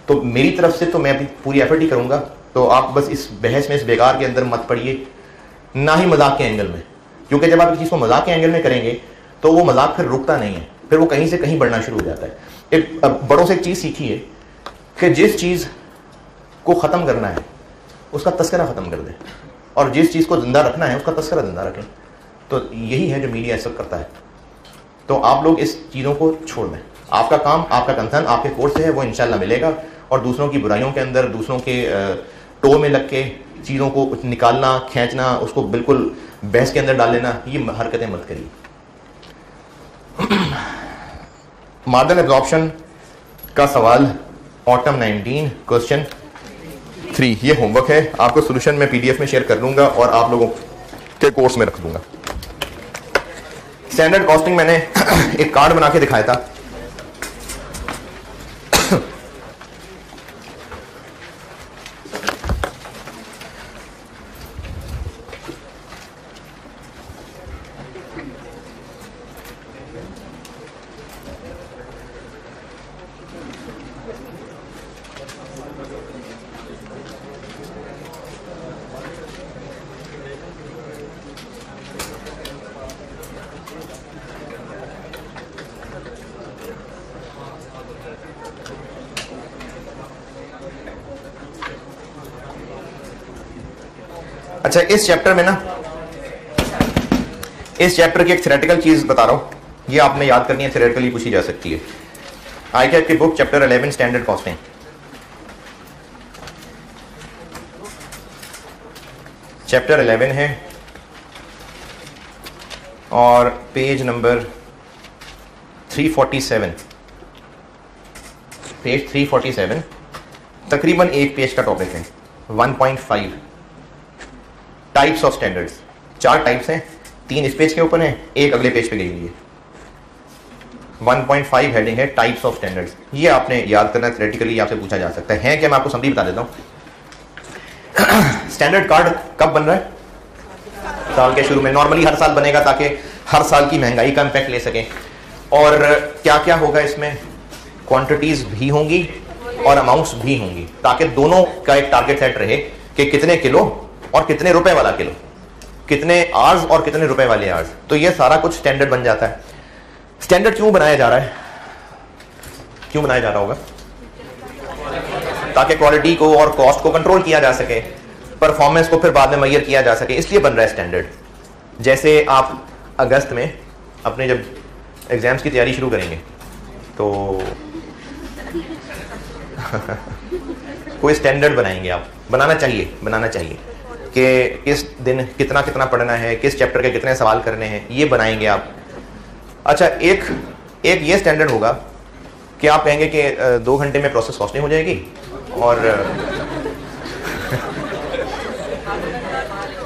तो मेरी तरफ से तो मैं अपनी पूरी एफर्ट ही करूंगा। तो आप बस इस बहस में, इस बेकार के अंदर मत पड़िए, ना ही मजाक के एंगल में, क्योंकि जब आप इस चीज़ को मजाक के एंगल में करेंगे तो वो मजाक फिर रुकता नहीं है, फिर वो कहीं से कहीं बढ़ना शुरू हो जाता है। एक बड़ों से एक चीज़ सीखी है कि जिस चीज़ को ख़त्म करना है उसका तस्करा ख़त्म कर दें, और जिस चीज़ को जिंदा रखना है उसका तस्करा जिंदा रखें। तो यही है जो मीडिया सब करता है। तो आप लोग इस चीज़ों को छोड़ दें। आपका काम, आपका कंसर्न आपके कोर्स से है, वो इंशाल्लाह मिलेगा। और दूसरों की बुराइयों के अंदर, दूसरों के टो में लग के चीज़ों को निकालना, खींचना, उसको बिल्कुल बहस के अंदर डाल लेना, ये हरकतें मत करिए। मार्दन एब्जॉर्प्शन का सवाल ऑटम 19 क्वेश्चन 3। ये होमवर्क है, आपको सोल्यूशन मैं पीडीएफ में शेयर कर दूंगा और आप लोगों के कोर्स में रख दूंगा। स्टैंडर्ड कॉस्टिंग मैंने एक कार्ड बना के दिखाया था। अच्छा, इस चैप्टर में ना, इस चैप्टर की एक थ्योरेटिकल चीज बता रहा हूं, ये आपने याद करनी है, थ्योरेटिकली पूछी जा सकती है। ICAP की book chapter 11 standard costing, chapter 11 है और पेज नंबर 347, पेज 347 तकरीबन एक पेज का टॉपिक है। 1.5 टाइप्स ऑफ स्टैंडर्ड्स। 4 टाइप्स हैं, 3 इस पेज के ऊपर हैं, एक अगले पेज पे गई हुई है। 1.5 हेडिंग है टाइप्स ऑफ स्टैंडर्ड्स। ये आपने याद करना, थ्योरेटिकली आपसे पूछा जा सकता है क्या? मैं आपको समरी बता देता हूं। स्टैंडर्ड कार्ड कब बन रहा है? साल के शुरू में। नॉर्मली हर साल बनेगा ताकि हर साल की महंगाई का इंपैक्ट ले सकें। और क्या क्या होगा इसमें? क्वांटिटीज भी होंगी और अमाउंट्स भी होंगी, ताकि दोनों का एक टारगेट सेट रहे कि कितने किलो और कितने रुपए वाला किलो, कितने आर्स और कितने रुपए वाले आर्स। तो ये सारा कुछ स्टैंडर्ड बन जाता है। स्टैंडर्ड क्यों बनाया जा रहा है? क्यों बनाया जा रहा होगा? ताकि क्वालिटी को और कॉस्ट को कंट्रोल किया जा सके, परफॉर्मेंस को फिर बाद में मेजर किया जा सके, इसलिए बन रहा है स्टैंडर्ड। जैसे आप अगस्त में अपने जब एग्जाम्स की तैयारी शुरू करेंगे तो कोई स्टैंडर्ड बनाएंगे आप, बनाना चाहिए कि किस दिन कितना कितना पढ़ना है, किस चैप्टर के कितने सवाल करने हैं, ये बनाएंगे आप। अच्छा, एक ये स्टैंडर्ड होगा कि आप कहेंगे कि 2 घंटे में प्रोसेस कॉस्टिंग हो जाएगी और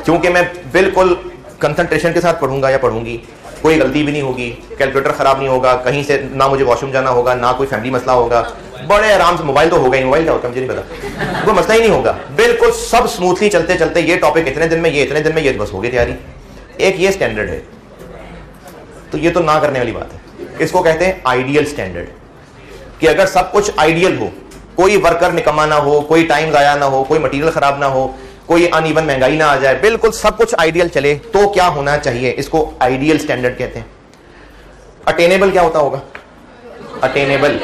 क्योंकि मैं बिल्कुल कंसंट्रेशन के साथ पढ़ूंगा या पढ़ूंगी, कोई गलती भी नहीं होगी, कैलकुलेटर खराब नहीं होगा, कहीं से ना मुझे वॉशरूम जाना होगा, ना कोई फैमिली मसला होगा, बड़े आराम से। मोबाइल तो होगा ही, मोबाइल क्या होता है मुझे नहीं पता, कोई मसला ही नहीं होगा, बिल्कुल सब स्मूथली चलते चलते ये टॉपिक इतने दिन में, ये इतने दिन में, ये बस हो गई तैयारी। एक ये स्टैंडर्ड है। तो ये तो ना करने वाली बात है। इसको कहते हैं आइडियल स्टैंडर्ड, कि अगर सब कुछ आइडियल हो, कोई वर्कर निकम्मा ना हो, कोई टाइम जाया ना हो, कोई मटेरियल खराब ना हो, कोई अनइवन महंगाई ना आ जाए, बिल्कुल सब कुछ आइडियल चले, तो क्या होना चाहिए? इसको आइडियल स्टैंडर्ड कहते हैं। अटेनेबल क्या होता होगा? अटेनेबल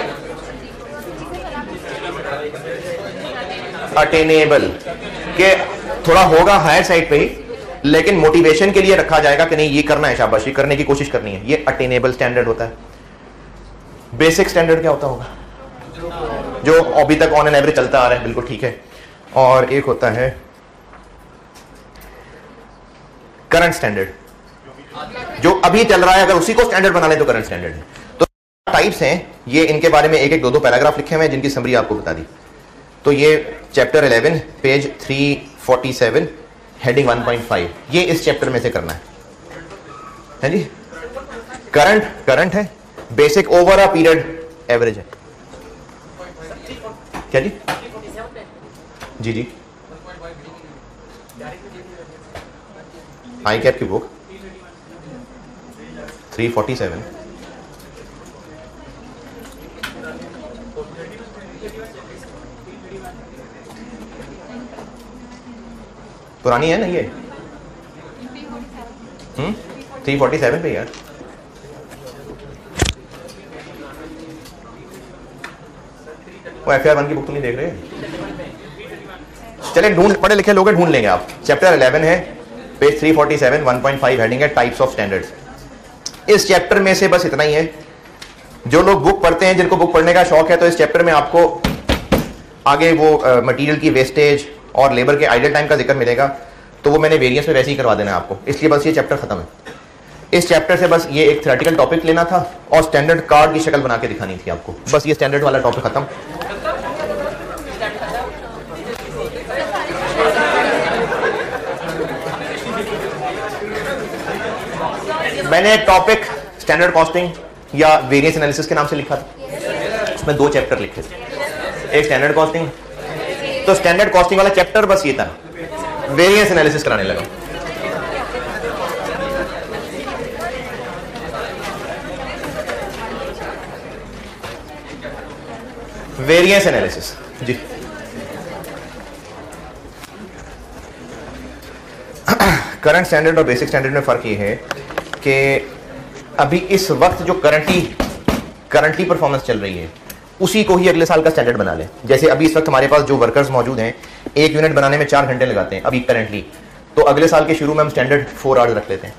के थोड़ा होगा हायर साइड पे ही, लेकिन मोटिवेशन के लिए रखा जाएगा कि नहीं ये करना है, शाबाशी करने की कोशिश करनी है, ये अटेनेबल स्टैंडर्ड होता है। बेसिक स्टैंडर्ड क्या होता होगा? जो अभी तक ऑन एन एवरेज चलता आ रहा है, बिल्कुल ठीक है। और एक होता है करंट स्टैंडर्ड, जो अभी चल रहा है, अगर उसी को स्टैंडर्ड बना ले तो करंट स्टैंडर्ड है। तो टाइप्स हैं ये, इनके बारे में एक एक 2-2 पैराग्राफ लिखे हुए हैं जिनकी समरी आपको बता दी। तो ये चैप्टर 11 पेज 347 हेडिंग 1.5, ये इस चैप्टर में से करना है जी। करंट है, basic over a period average है। क्या जी? जी ICAP की बुक 347 पुरानी है ना ये? 347 पे यार। वो FR1 की बुक तो नहीं देख रहे? चले ढूंढ, पढ़े लिखे लोग ढूंढ लेंगे आप। चैप्टर 11 है, पेज 347, 1.5 हेडिंग है टाइप्स ऑफ स्टैंडर्ड्स। इस चैप्टर में से बस इतना ही है। जो लोग बुक पढ़ते हैं, जिनको बुक पढ़ने का शौक है, तो इस चैप्टर में आपको आगे वो मटेरियल की वेस्टेज और लेबर के आइडल टाइम का जिक्र मिलेगा, तो वो मैंने वेरिएंस में वैसे ही करवा देना है आपको, इसलिए बस ये चैप्टर खत्म है। इस चैप्टर से बस ये एक थ्योरेटिकल टॉपिक लेना था और स्टैंडर्ड कार्ड की शक्ल बना के दिखानी थी आपको, बस ये स्टैंडर्ड वाला टॉपिक खत्म। मैंने टॉपिक स्टैंडर्ड कॉस्टिंग या वेरिएंस एनालिसिस के नाम से लिखा था, उसमें 2 चैप्टर लिखे थे, एक स्टैंडर्ड कॉस्टिंग, तो स्टैंडर्ड कॉस्टिंग वाला चैप्टर बस ये था, वेरिएंस एनालिसिस कराने लगा। वेरिएंस एनालिसिस जी, करंट स्टैंडर्ड और बेसिक स्टैंडर्ड में फर्क ये है कि अभी इस वक्त जो करंटली परफॉर्मेंस चल रही है उसी को ही अगले साल का स्टैंडर्ड बना ले। जैसे अभी इस वक्त हमारे पास जो वर्कर्स मौजूद हैं, 1 यूनिट बनाने में 4 घंटे लगाते हैं अभी करंटली, तो अगले साल के शुरू में हम स्टैंडर्ड 4 आवर्स रख लेते हैं।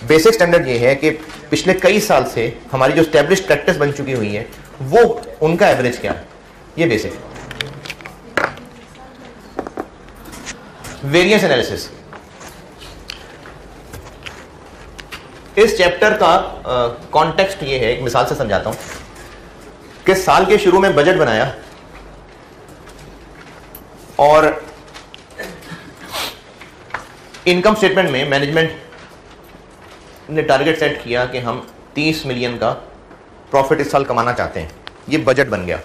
बेसिक स्टैंडर्ड ये है कि पिछले कई साल से हमारी जो स्टैब्लिश्ड प्रैक्टिस बन चुकी हुई है वो उनका एवरेज क्या है, ये बेसिक। वेरिएंस एनालिसिस, इस चैप्टर का कॉन्टेक्स्ट ये है, एक मिसाल से समझाता हूं कि साल के शुरू में बजट बनाया और इनकम स्टेटमेंट में मैनेजमेंट ने टारगेट सेट किया कि हम 30 मिलियन का प्रॉफिट इस साल कमाना चाहते हैं। ये बजट बन गया,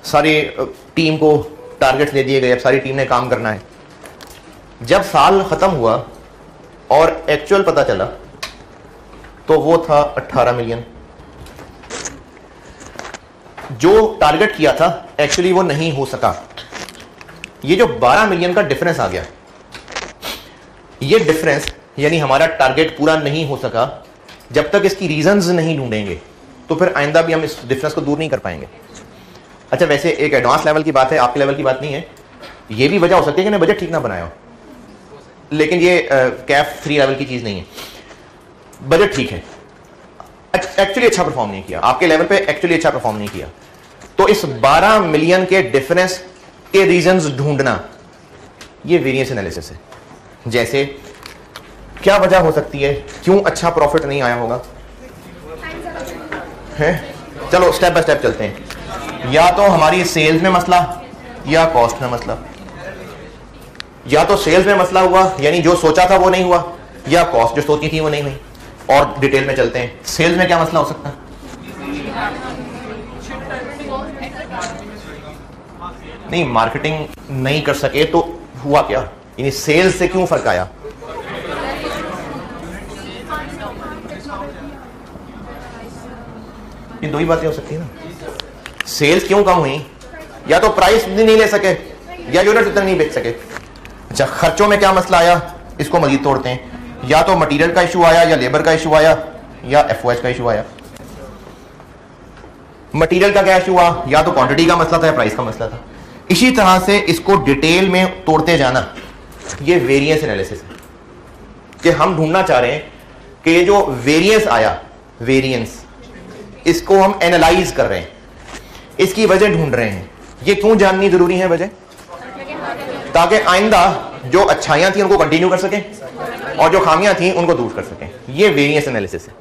सारी टीम को टारगेट्स दे दिए गए, अब सारी टीम ने काम करना है। जब साल खत्म हुआ और एक्चुअल पता चला तो वो था 18 मिलियन। जो टारगेट किया था एक्चुअली वो नहीं हो सका। ये जो 12 मिलियन का डिफरेंस आ गया, ये डिफरेंस यानी हमारा टारगेट पूरा नहीं हो सका, जब तक इसकी रीजंस नहीं ढूंढेंगे तो फिर आइंदा भी हम इस डिफरेंस को दूर नहीं कर पाएंगे। अच्छा, वैसे एक एडवांस लेवल की बात है, आपके लेवल की बात नहीं है। ये भी वजह हो सकती है कि मैं बजट ठीक ना बनाया हो, लेकिन ये कैफ 3 लेवल की चीज नहीं है। बजट ठीक है, एक्चुअली अच्छा परफॉर्म नहीं किया, आपके लेवल पे एक्चुअली अच्छा परफॉर्म नहीं किया, तो इस 12 मिलियन के डिफरेंस के रीजंस ढूंढना, ये वेरिएंस एनालिसिस है। जैसे क्या वजह हो सकती है, क्यों अच्छा प्रॉफिट नहीं आया होगा है। चलो स्टेप बाय स्टेप चलते हैं। या तो हमारी सेल्स में मसला या कॉस्ट में मसला। या तो सेल्स में मसला हुआ यानी जो सोचा था वो नहीं हुआ, या कॉस्ट जो सोची थी वो नहीं हुई। और डिटेल में चलते हैं, सेल्स में क्या मसला हो सकता है? नहीं, मार्केटिंग नहीं कर सके तो हुआ क्या, यानी सेल्स से क्यों फर्क आया? ये 2 ही बातें हो सकती है ना। सेल्स क्यों कम हुई? या तो प्राइस नहीं ले सके या यूनिट उतना नहीं बेच सके। अच्छा, खर्चों में क्या मसला आया, इसको मजीद तोड़ते हैं। या तो मटेरियल का इशू आया, या लेबर का इशू आया, या एफओएच का इशू आया। मटेरियल का क्या इशू हुआ? या तो क्वांटिटी का मसला था या प्राइस का मसला था। इसी तरह से इसको डिटेल में तोड़ते जाना, ये वेरिएंस एनालिसिस है। कि हम ढूंढना चाह रहे हैं कि ये जो वेरिएंस आया, वेरिएंस, इसको हम एनालाइज कर रहे हैं, इसकी वजह ढूंढ रहे हैं। ये क्यों जाननी जरूरी है वजह? ताकि आइंदा जो अच्छाइयां थी उनको कंटिन्यू कर सकें और जो खामियां थी उनको दूर कर सकें। ये वेरिएंस एनालिसिस है।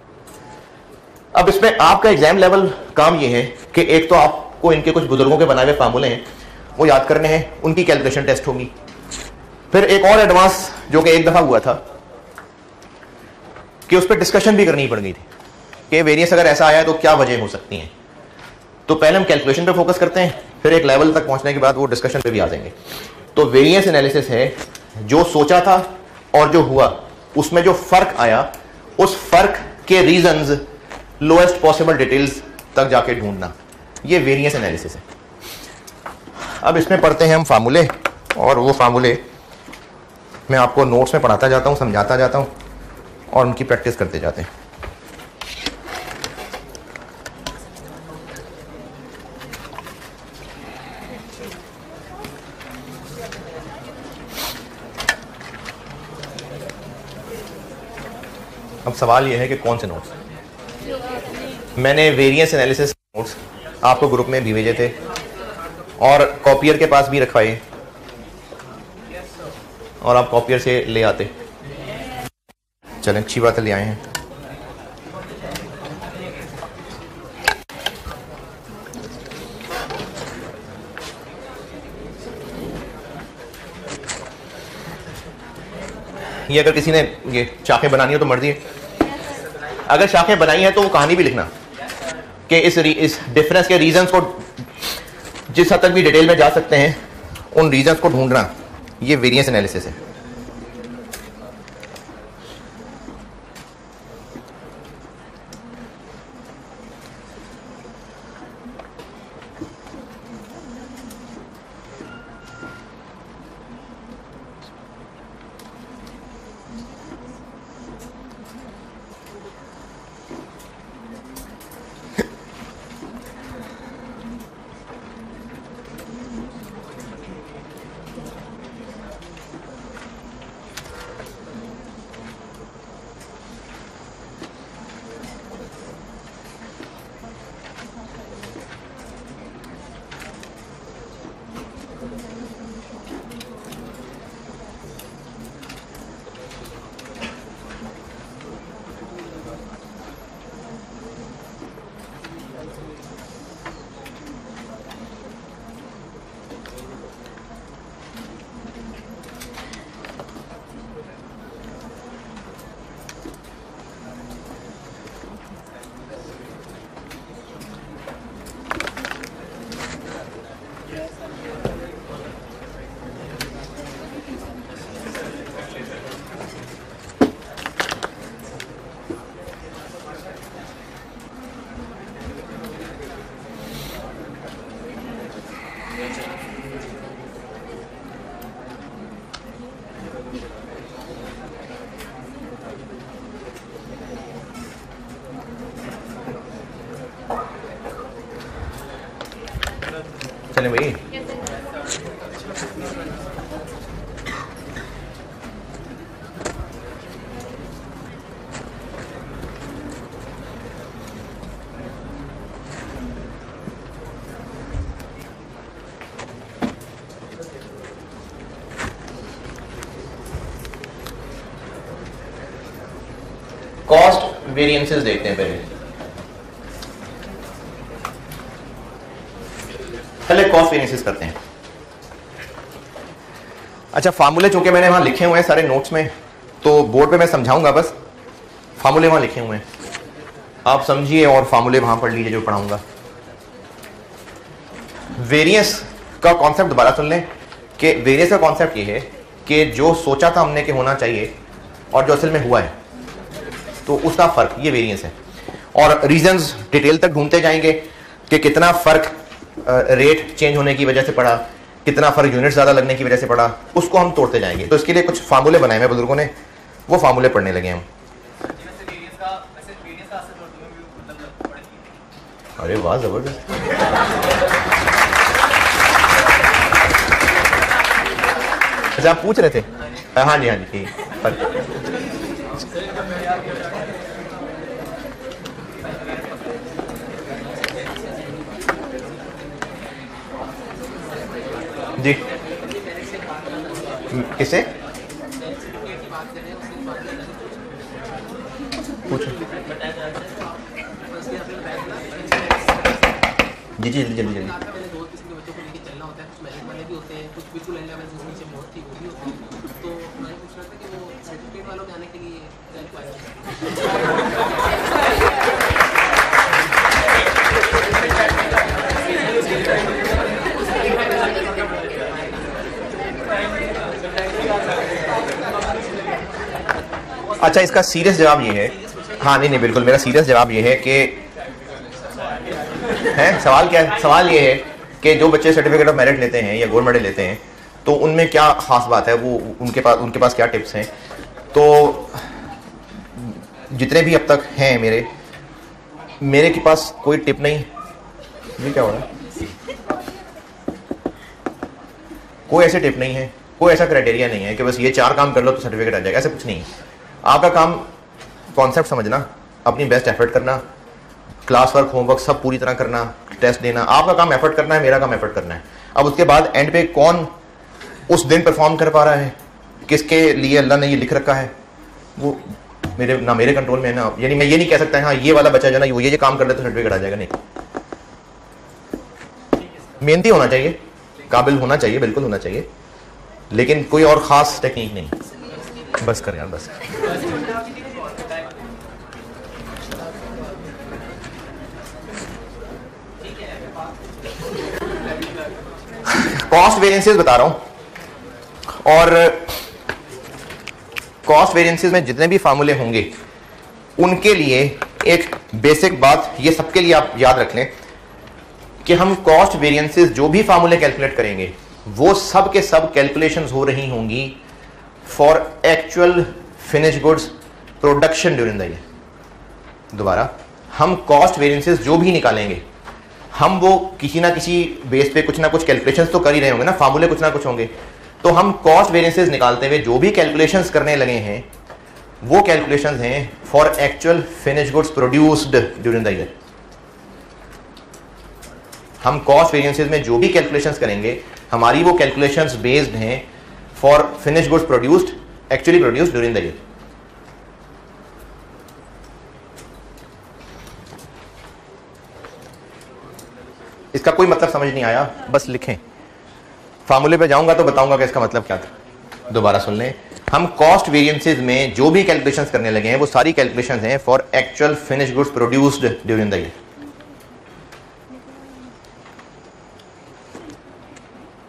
अब इसमें आपका एग्जाम लेवल काम ये है कि एक तो आपको इनके कुछ बुजुर्गों के बनाए हुए फार्मूले हैं वो याद करने हैं, उनकी कैलकुलेशन टेस्ट होगी। फिर एक और एडवांस जो कि एक दफा हुआ था कि उस पर डिस्कशन भी करनी पड़ गई थी कि वेरिएंस अगर ऐसा आया तो क्या वजह हो सकती हैं। तो पहले हम कैलकुलेशन पे फोकस करते हैं, फिर एक लेवल तक पहुंचने के बाद वो डिस्कशन पे भी आ जाएंगे। तो वेरिएंस एनालिसिस है जो सोचा था और जो हुआ उसमें जो फर्क आया, उस फर्क के रीजंस लोएस्ट पॉसिबल डिटेल्स तक जाके ढूंढना, ये वेरिएंस एनालिसिस है। अब इसमें पढ़ते हैं हम फार्मूले, और वो फार्मूले मैं आपको नोट्स में पढ़ाता जाता हूँ, समझाता जाता हूँ और उनकी प्रैक्टिस करते जाते हैं। अब सवाल यह है कि कौन से नोट्स? मैंने वेरिएंस एनालिसिस नोट्स आपको ग्रुप में भी भेजे थे और कॉपियर के पास भी रखवाए और आप कॉपियर से ले आते। चलें, अच्छी बात है, ले आए हैं। ये अगर किसी ने ये शाखें बनानी हो तो मर्जी है, अगर शाखें बनाई है तो वो कहानी भी लिखना कि इस डिफरेंस के रीजंस को जिस हद तक भी डिटेल में जा सकते हैं उन रीजंस को ढूंढना, ये वेरिएंस एनालिसिस है। चले भाई, कॉस्ट वेरिएंसेस देखते हैं पहले कॉस्ट वेरिएंसेस करते हैं। अच्छा, फार्मूले चूंकि मैंने वहां लिखे हुए हैं सारे नोट्स में, तो बोर्ड पे मैं समझाऊंगा, बस फार्मूले वहां लिखे हुए हैं, आप समझिए और फार्मूले वहां पढ़ लीजिए जो पढ़ाऊंगा। वेरिएंस का कॉन्सेप्ट दोबारा सुन लें कि वेरिएंस का कॉन्सेप्ट ये है कि जो सोचा था हमने कि होना चाहिए और जो असल में हुआ है, तो उसका फर्क, ये वेरिएंस है। और रीजंस डिटेल तक ढूंढते जाएंगे कि कितना फर्क रेट चेंज होने की वजह से पड़ा, कितना फर्क यूनिट ज्यादा लगने की वजह से पड़ा, उसको हम तोड़ते जाएंगे। तो इसके लिए कुछ फार्मूले बनाए हैं बुजुर्गों ने, वो फार्मूले पढ़ने लगे हम। अरे वाह, जबरदस्त। अच्छा, आप पूछ रहे थे? हाँ जी, हाँ जी, ठीक। जी, किसे पूछो? जी जी, जल्दी जल्दी जल्दी। अच्छा, इसका सीरियस जवाब ये है, हाँ नहीं नहीं बिल्कुल, मेरा सीरियस जवाब ये है कि है, सवाल क्या है? सवाल ये है कि जो बच्चे सर्टिफिकेट ऑफ मेरिट लेते हैं या गोल्ड मेडल लेते हैं, तो उनमें क्या खास बात है, वो उनके पास क्या टिप्स हैं। तो जितने भी अब तक हैं मेरे के पास कोई टिप नहीं। ये क्या हो रहा है? कोई ऐसे टिप नहीं है, कोई ऐसा क्राइटेरिया नहीं है कि बस ये 4 काम कर लो तो सर्टिफिकेट आ जाएगा, ऐसा कुछ नहीं है। आपका काम कॉन्सेप्ट समझना, अपनी बेस्ट एफर्ट करना, क्लास वर्क होमवर्क सब पूरी तरह करना, टेस्ट देना, आपका काम एफर्ट करना है, मेरा काम एफर्ट करना है। अब उसके बाद एंड पे कौन उस दिन परफॉर्म कर पा रहा है, किसके लिए अल्लाह ने ये लिख रखा है, वो मेरे कंट्रोल में है ना। यानी मैं ये नहीं कह सकता हाँ ये वाला बच्चा जो ना ये काम कर ले तो सर्टिफिकेट आ जाएगा, नहीं। मेहनती होना चाहिए, काबिल होना चाहिए, बिल्कुल होना चाहिए, लेकिन कोई और खास टेक्निक नहीं। बस कर यार बस। कॉस्ट वेरिएंसेस बता रहा हूं, और कॉस्ट वेरिएंसेस में जितने भी फार्मूले होंगे उनके लिए एक बेसिक बात ये सबके लिए आप याद रख लें कि हम कॉस्ट वेरिएंसेस जो भी फार्मूले कैलकुलेट करेंगे वो सब के सब कैलकुलेशंस हो रही होंगी for actual finish goods production during the year. दोबारा, हम कॉस्ट वेरिएंसेस जो भी निकालेंगे हम वो किसी ना किसी बेस पे कुछ ना कुछ कैलकुलेशंस तो कर ही रहे होंगे ना, फार्मूले कुछ ना कुछ होंगे। तो हम कॉस्ट वेरिएंसेस निकालते हुए जो भी कैलकुलेशंस करने लगे हैं वो कैलकुलेशंस हैं for actual finish goods produced during the year. हम कॉस्ट वेरिएंसेस में जो भी कैलकुलेशंस करेंगे हमारी वो कैलकुलेशंस बेस्ड हैं for finish goods produced actually produced during the year. इसका कोई मतलब समझ नहीं आया बस लिखें, फार्मूले पे जाऊंगा तो बताऊंगा कि इसका मतलब क्या था। दोबारा सुन लें, हम कॉस्ट वेरिएंसेस में जो भी कैलकुलेशंस करने लगे हैं वो सारी कैलकुलेशंस हैं for actual finish goods produced during the year.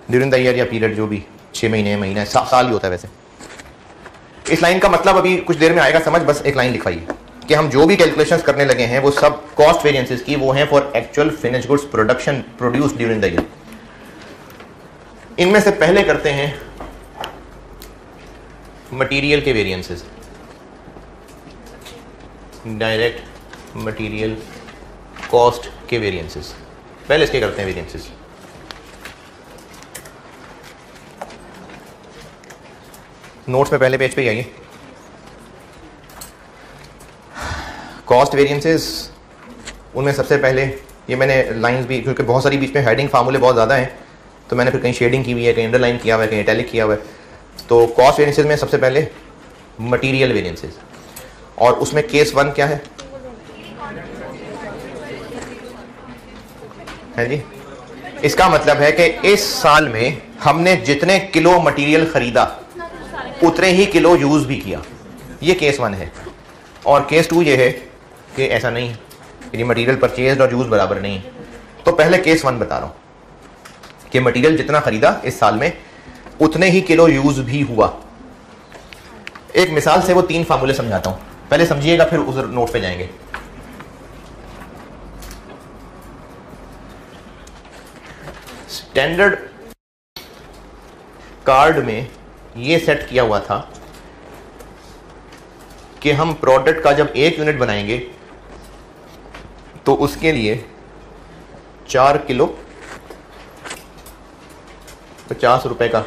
During the year या पीरियड जो भी 6 महीने महीना साल ही होता है वैसे। इस लाइन का मतलब अभी कुछ देर में आएगा समझ, बस एक लाइन लिखवाइए कि हम जो भी कैलकुलेशंस करने लगे हैं वो सब कॉस्ट वेरिएंसेस की वो हैं for actual finish goods production produced during the year. इनमें से पहले करते हैं मटेरियल के वेरिएंसेस, डायरेक्ट मटेरियल कॉस्ट के वेरिएंसेस। पहले इसके करते हैं वेरिएंसेस। नोट्स में पहले पेज पे आइए। कॉस्ट वेरिएंसेस, उनमें सबसे पहले ये मैंने लाइंस भी, क्योंकि बहुत सारी बीच में हेडिंग फार्मूले बहुत ज़्यादा हैं तो मैंने फिर कहीं शेडिंग की हुई है, कहीं अंडरलाइन किया हुआ है, कहीं इटैलिक किया हुआ है। तो कॉस्ट वेरिएंसेस में सबसे पहले मटेरियल वेरिएंसेस, और उसमें केस 1 क्या है जी? इसका मतलब है कि इस साल में हमने जितने किलो मटेरियल खरीदा उतने ही किलो यूज भी किया, ये केस 1 है। और केस 2 ये है कि ऐसा नहीं है, ये मटेरियल परचेज और यूज बराबर नहीं है। तो पहले केस 1 बता रहा हूं कि मटेरियल जितना खरीदा इस साल में उतने ही किलो यूज भी हुआ। एक मिसाल से वो 3 फार्मूले समझाता हूं, पहले समझिएगा फिर उस नोट पे जाएंगे। स्टैंडर्ड कार्ड में ये सेट किया हुआ था कि हम प्रोडक्ट का जब 1 यूनिट बनाएंगे तो उसके लिए 4 किलो 50 रुपए का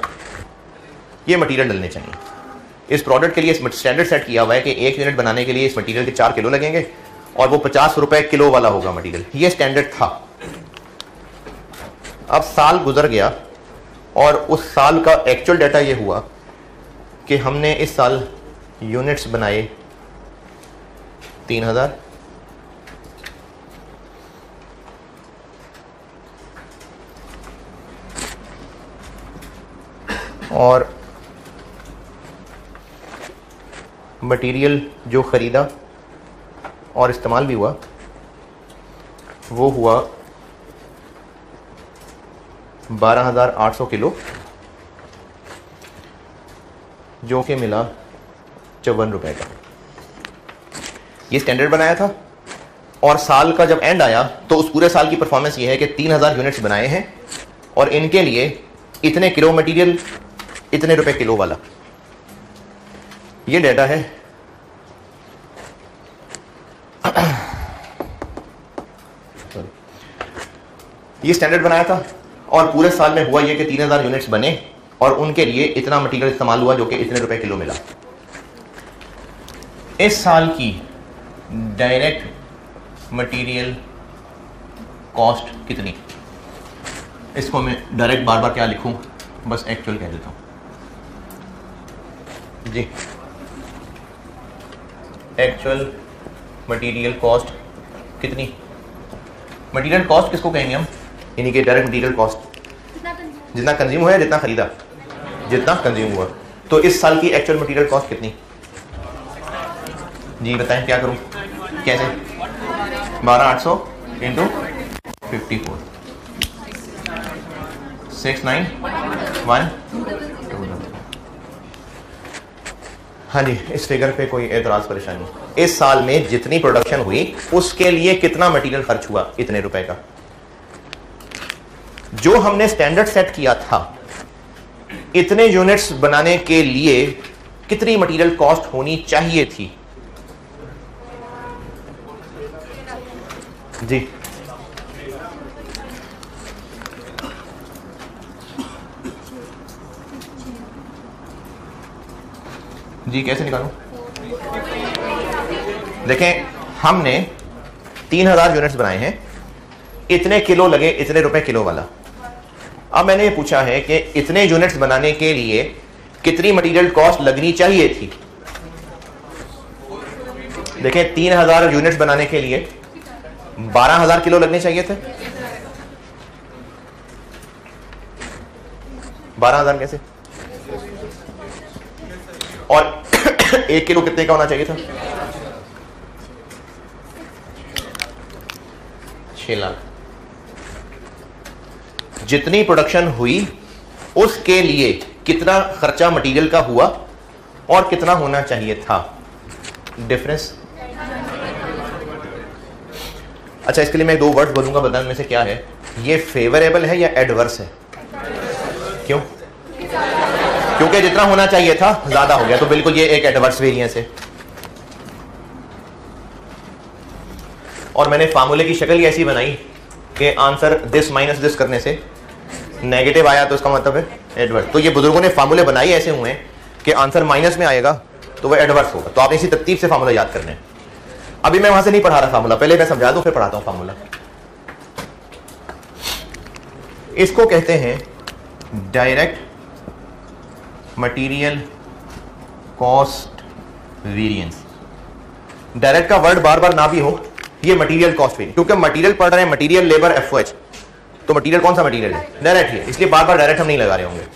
ये मटेरियल डलने चाहिए। इस प्रोडक्ट के लिए स्टैंडर्ड सेट किया हुआ है कि 1 यूनिट बनाने के लिए इस मटेरियल के 4 किलो लगेंगे और वो 50 रुपए किलो वाला होगा मटेरियल, ये स्टैंडर्ड था। अब साल गुजर गया और उस साल का एक्चुअल डाटा ये हुआ कि हमने इस साल यूनिट्स बनाए 3000, और मटेरियल जो ख़रीदा और इस्तेमाल भी हुआ वो हुआ 12,800 किलो, जो कि मिला 54 रुपए का। ये स्टैंडर्ड बनाया था और साल का जब एंड आया तो उस पूरे साल की परफॉर्मेंस ये है कि 3000 यूनिट्स बनाए हैं और इनके लिए इतने किलो मटेरियल इतने रुपए किलो वाला, ये डेटा है। ये स्टैंडर्ड बनाया था और पूरे साल में हुआ ये कि 3000 यूनिट्स बने और उनके लिए इतना मटेरियल इस्तेमाल हुआ जो कि इतने रुपए किलो मिला। इस साल की डायरेक्ट मटेरियल कॉस्ट कितनी, इसको मैं डायरेक्ट बार बार क्या लिखूं, बस एक्चुअल कह देता हूं जी। एक्चुअल मटेरियल कॉस्ट कितनी, मटेरियल कॉस्ट किसको कहेंगे हम, यानी कि डायरेक्ट मटेरियल कॉस्ट जितना कंज्यूम हुआ है, जितना खरीदा, जितना कंज्यूम हुआ। तो इस साल की एक्चुअल मटेरियल कॉस्ट कितनी? जी बताएं, क्या करूं, कैसे? 12,800 इंटू 54, 691। हाँ जी, इस फिगर पे कोई एतराज परेशानी? इस साल में जितनी प्रोडक्शन हुई उसके लिए कितना मटेरियल खर्च हुआ? इतने रुपए का। जो हमने स्टैंडर्ड सेट किया था, इतने यूनिट्स बनाने के लिए कितनी मटेरियल कॉस्ट होनी चाहिए थी? जी जी कैसे निकालूं? देखें, हमने 3000 यूनिट्स बनाए हैं, इतने किलो लगे, इतने रुपए किलो वाला। अब मैंने ये पूछा है कि इतने यूनिट्स बनाने के लिए कितनी मटेरियल कॉस्ट लगनी चाहिए थी? देखें, 3000 यूनिट्स बनाने के लिए 12,000 किलो लगने चाहिए थे। 12,000 कैसे? और 1 किलो कितने का होना चाहिए था? 6 लाख। जितनी प्रोडक्शन हुई उसके लिए कितना खर्चा मटेरियल का हुआ और कितना होना चाहिए था? डिफरेंस। अच्छा, इसके लिए मैं 2 वर्ड्स बोलूंगा, बताने में से क्या है ये, फेवरेबल है या एडवर्स है? क्यों? क्योंकि जितना होना चाहिए था ज्यादा हो गया, तो बिल्कुल ये एक एडवर्स वेरिएंस है। और मैंने फार्मूले की शक्ल ही ऐसी बनाई कि आंसर दिस माइनस दिस करने से नेगेटिव आया तो इसका मतलब है एडवर्स। तो ये बुजुर्गों ने फार्मूले बनाए ऐसे हुए हैं कि आंसर माइनस में आएगा तो वह एडवर्स होगा। तो आपने इसी तरतीब से फार्मूला याद करने हैं। अभी मैं वहां से नहीं पढ़ा रहा फार्मूला, पहले मैं समझा दूं फिर पढ़ाता हूं फार्मूला। इसको कहते हैं direct material cost variance. Direct का वर्ड बार बार ना भी हो, ये मटेरियल कॉस्ट वेरिएंस, क्योंकि मटेरियल पढ़ रहे हैं, मटेरियल लेबर एफओएच, तो मटेरियल कौन सा मटेरियल है? डायरेक्ट ही है, इसलिए बार बार डायरेक्ट हम नहीं लगा रहे होंगे।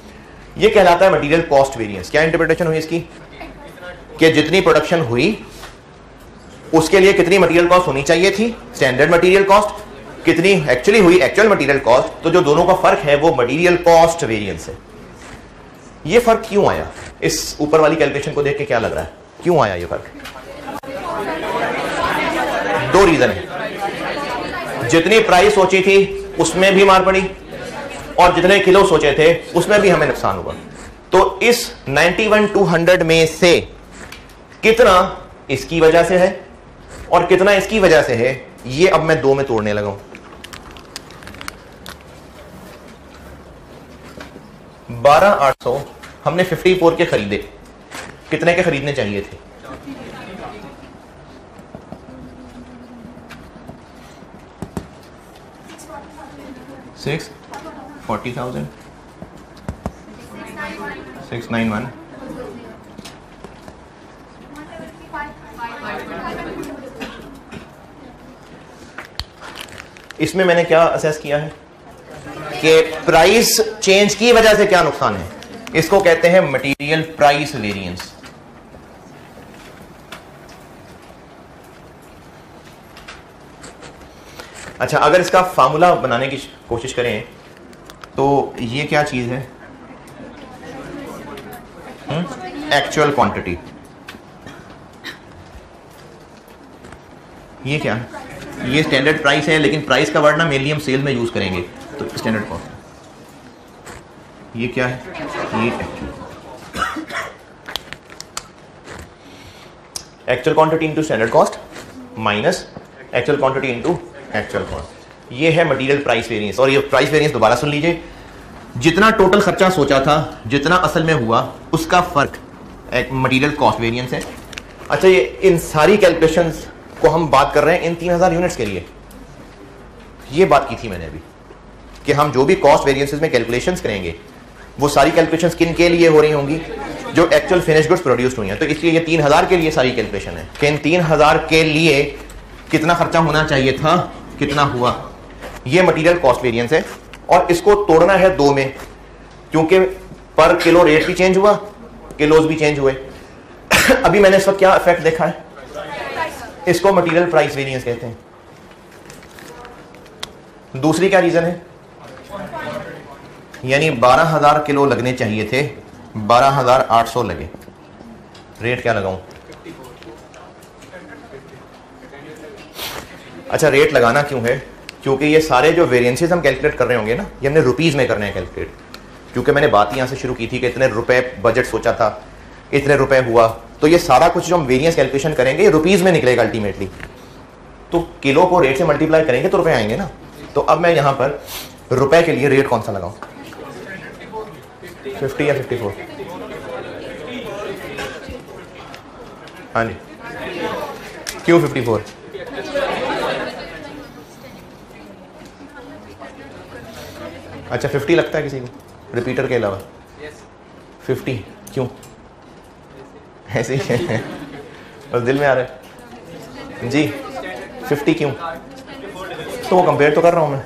ये कहलाता है मटेरियल कॉस्ट वेरिएंस। क्या इंटरप्रिटेशन हुई इसकी? कि जितनी प्रोडक्शन हुई उसके लिए कितनी मटेरियल कॉस्ट होनी चाहिए थी, स्टैंडर्ड मटेरियल कॉस्ट, कितनी एक्चुअली हुई एक्चुअल मटेरियल कॉस्ट। तो जो दोनों का फर्क है वो मटेरियल कॉस्ट वेरिएंस है। ये फर्क क्यों आया? इस ऊपर वाली कैलकुलेशन को देख के क्या लग रहा है, क्यों आया ये फर्क? 2 रीजन है। जितनी प्राइस सोची थी उसमें भी मार पड़ी और जितने किलो सोचे थे उसमें भी हमें नुकसान हुआ। तो इस 91,200 में से कितना इसकी वजह से है और कितना इसकी वजह से है, ये अब मैं 2 में तोड़ने लगा हूं। 12,800 हमने 54 के खरीदे, कितने के खरीदने चाहिए थे? 640,000, 691। इसमें मैंने क्या असेस किया है कि प्राइस चेंज की वजह से क्या नुकसान है। इसको कहते हैं मटेरियल प्राइस वेरिएंस। अच्छा, अगर इसका फार्मूला बनाने की कोशिश करें तो ये क्या चीज है? Actual quantity. ये क्या है? ये स्टैंडर्ड प्राइस है, लेकिन प्राइस का वर्ड ना मेनली हम सेल में यूज करेंगे, तो स्टैंडर्ड कॉस्ट। ये क्या है? ये actual quantity into standard cost minus actual quantity into actual cost. ये है मटेरियल प्राइस वेरिएंस। और ये प्राइस वेरिएंस दोबारा सुन लीजिए, जितना टोटल खर्चा सोचा था जितना असल में हुआ उसका फर्क एक मटेरियल कॉस्ट वेरिएंस है। अच्छा, ये इन सारी कैलकुलेशंस को हम बात कर रहे हैं इन 3000 यूनिट्स के लिए। ये बात की थी मैंने अभी कि हम जो भी कॉस्ट वेरिएंसेस में कैलकुलेशंस करेंगे वो सारी कैलकुलेशंस किन के लिए हो रही होंगी? जो एक्चुअल फिनिश गुड्स प्रोड्यूस हुई हैं। तो इसलिए ये 3000 के लिए सारी कैलकुलेशन है कि इन 3000 के लिए कितना खर्चा होना चाहिए था, कितना हुआ। ये मटेरियल कॉस्ट वेरिएंस है और इसको तोड़ना है 2 में, क्योंकि पर किलो रेट भी चेंज हुआ, किलोज भी चेंज हुए। अभी मैंने इस वक्त क्या इफेक्ट देखा है, इसको मटेरियल प्राइस वेरिएंस कहते हैं। दूसरी क्या रीजन है, यानी 12,000 किलो लगने चाहिए थे, 12,800 लगे। रेट क्या लगाऊं? अच्छा, रेट लगाना क्यों है? क्योंकि ये सारे जो वेरिएंसेस हम कैलकुलेट कर रहे होंगे ना, ये हमने रुपीस में करने हैं कैलकुलेट। क्योंकि मैंने बात यहां से शुरू की थी कि इतने रुपए बजट सोचा था, इतने रुपए हुआ, तो ये सारा कुछ जो हम वेरिएंस कैलकुलेशन करेंगे ये रुपीस में निकलेगा अल्टीमेटली। तो किलो को रेट से मल्टीप्लाई करेंगे तो रुपए आएंगे ना। तो अब मैं यहां पर रुपए के लिए रेट कौन सा लगाऊं, 50 या 54? हाँ जी, क्यों 54? अच्छा, 50 लगता है किसी को रिपीटर के अलावा? 50 क्यों? ऐसे ही बस दिल में आ रहा है जी। 50 क्यों? तो वो कंपेयर तो कर रहा हूं मैं,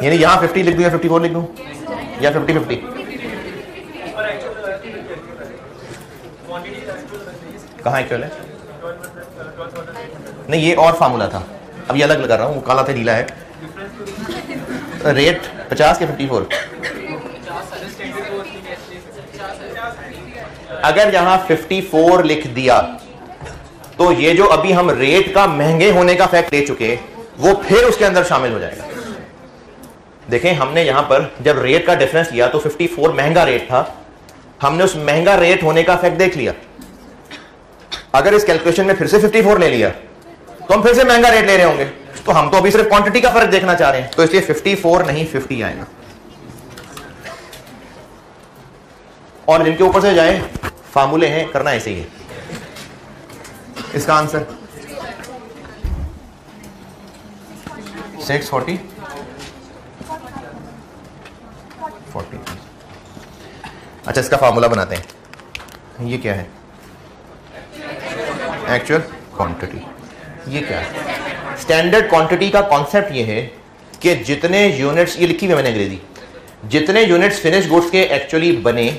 यानी यहां 50 लिख दूं या 54 लिख दूं या 50-50? कहाँ एक्चुअल है? नहीं, ये और फार्मूला था, अब ये अलग लगा रहा हूं, वो काला था ढीला है। रेट 50 के 54? अगर यहां 54 लिख दिया तो ये जो अभी हम रेट का महंगे होने का फैक्ट ले चुके वो फिर उसके अंदर शामिल हो जाएगा। देखें, हमने यहां पर जब रेट का डिफरेंस लिया तो 54 महंगा रेट था, हमने उस महंगा रेट होने का फैक्ट देख लिया। अगर इस कैलकुलेशन में फिर से 54 ले लिया तो हम फिर से महंगा रेट ले रहे होंगे। तो हम तो अभी सिर्फ क्वांटिटी का फर्क देखना चाह रहे हैं, तो इसलिए 54 नहीं 50 आएगा। और जिनके ऊपर से जाए फार्मूले हैं, करना ऐसे ही है। इसका आंसर 640 40। अच्छा, इसका फार्मूला बनाते हैं। ये क्या है? Actual quantity. ये क्या है? स्टैंडर्ड क्वांटिटी का कॉन्सेप्ट ये है कि जितने यूनिट्स, ये लिखी हुई मैंने अंग्रेजी, जितने यूनिट्स फिनिश गुड्स के एक्चुअली बने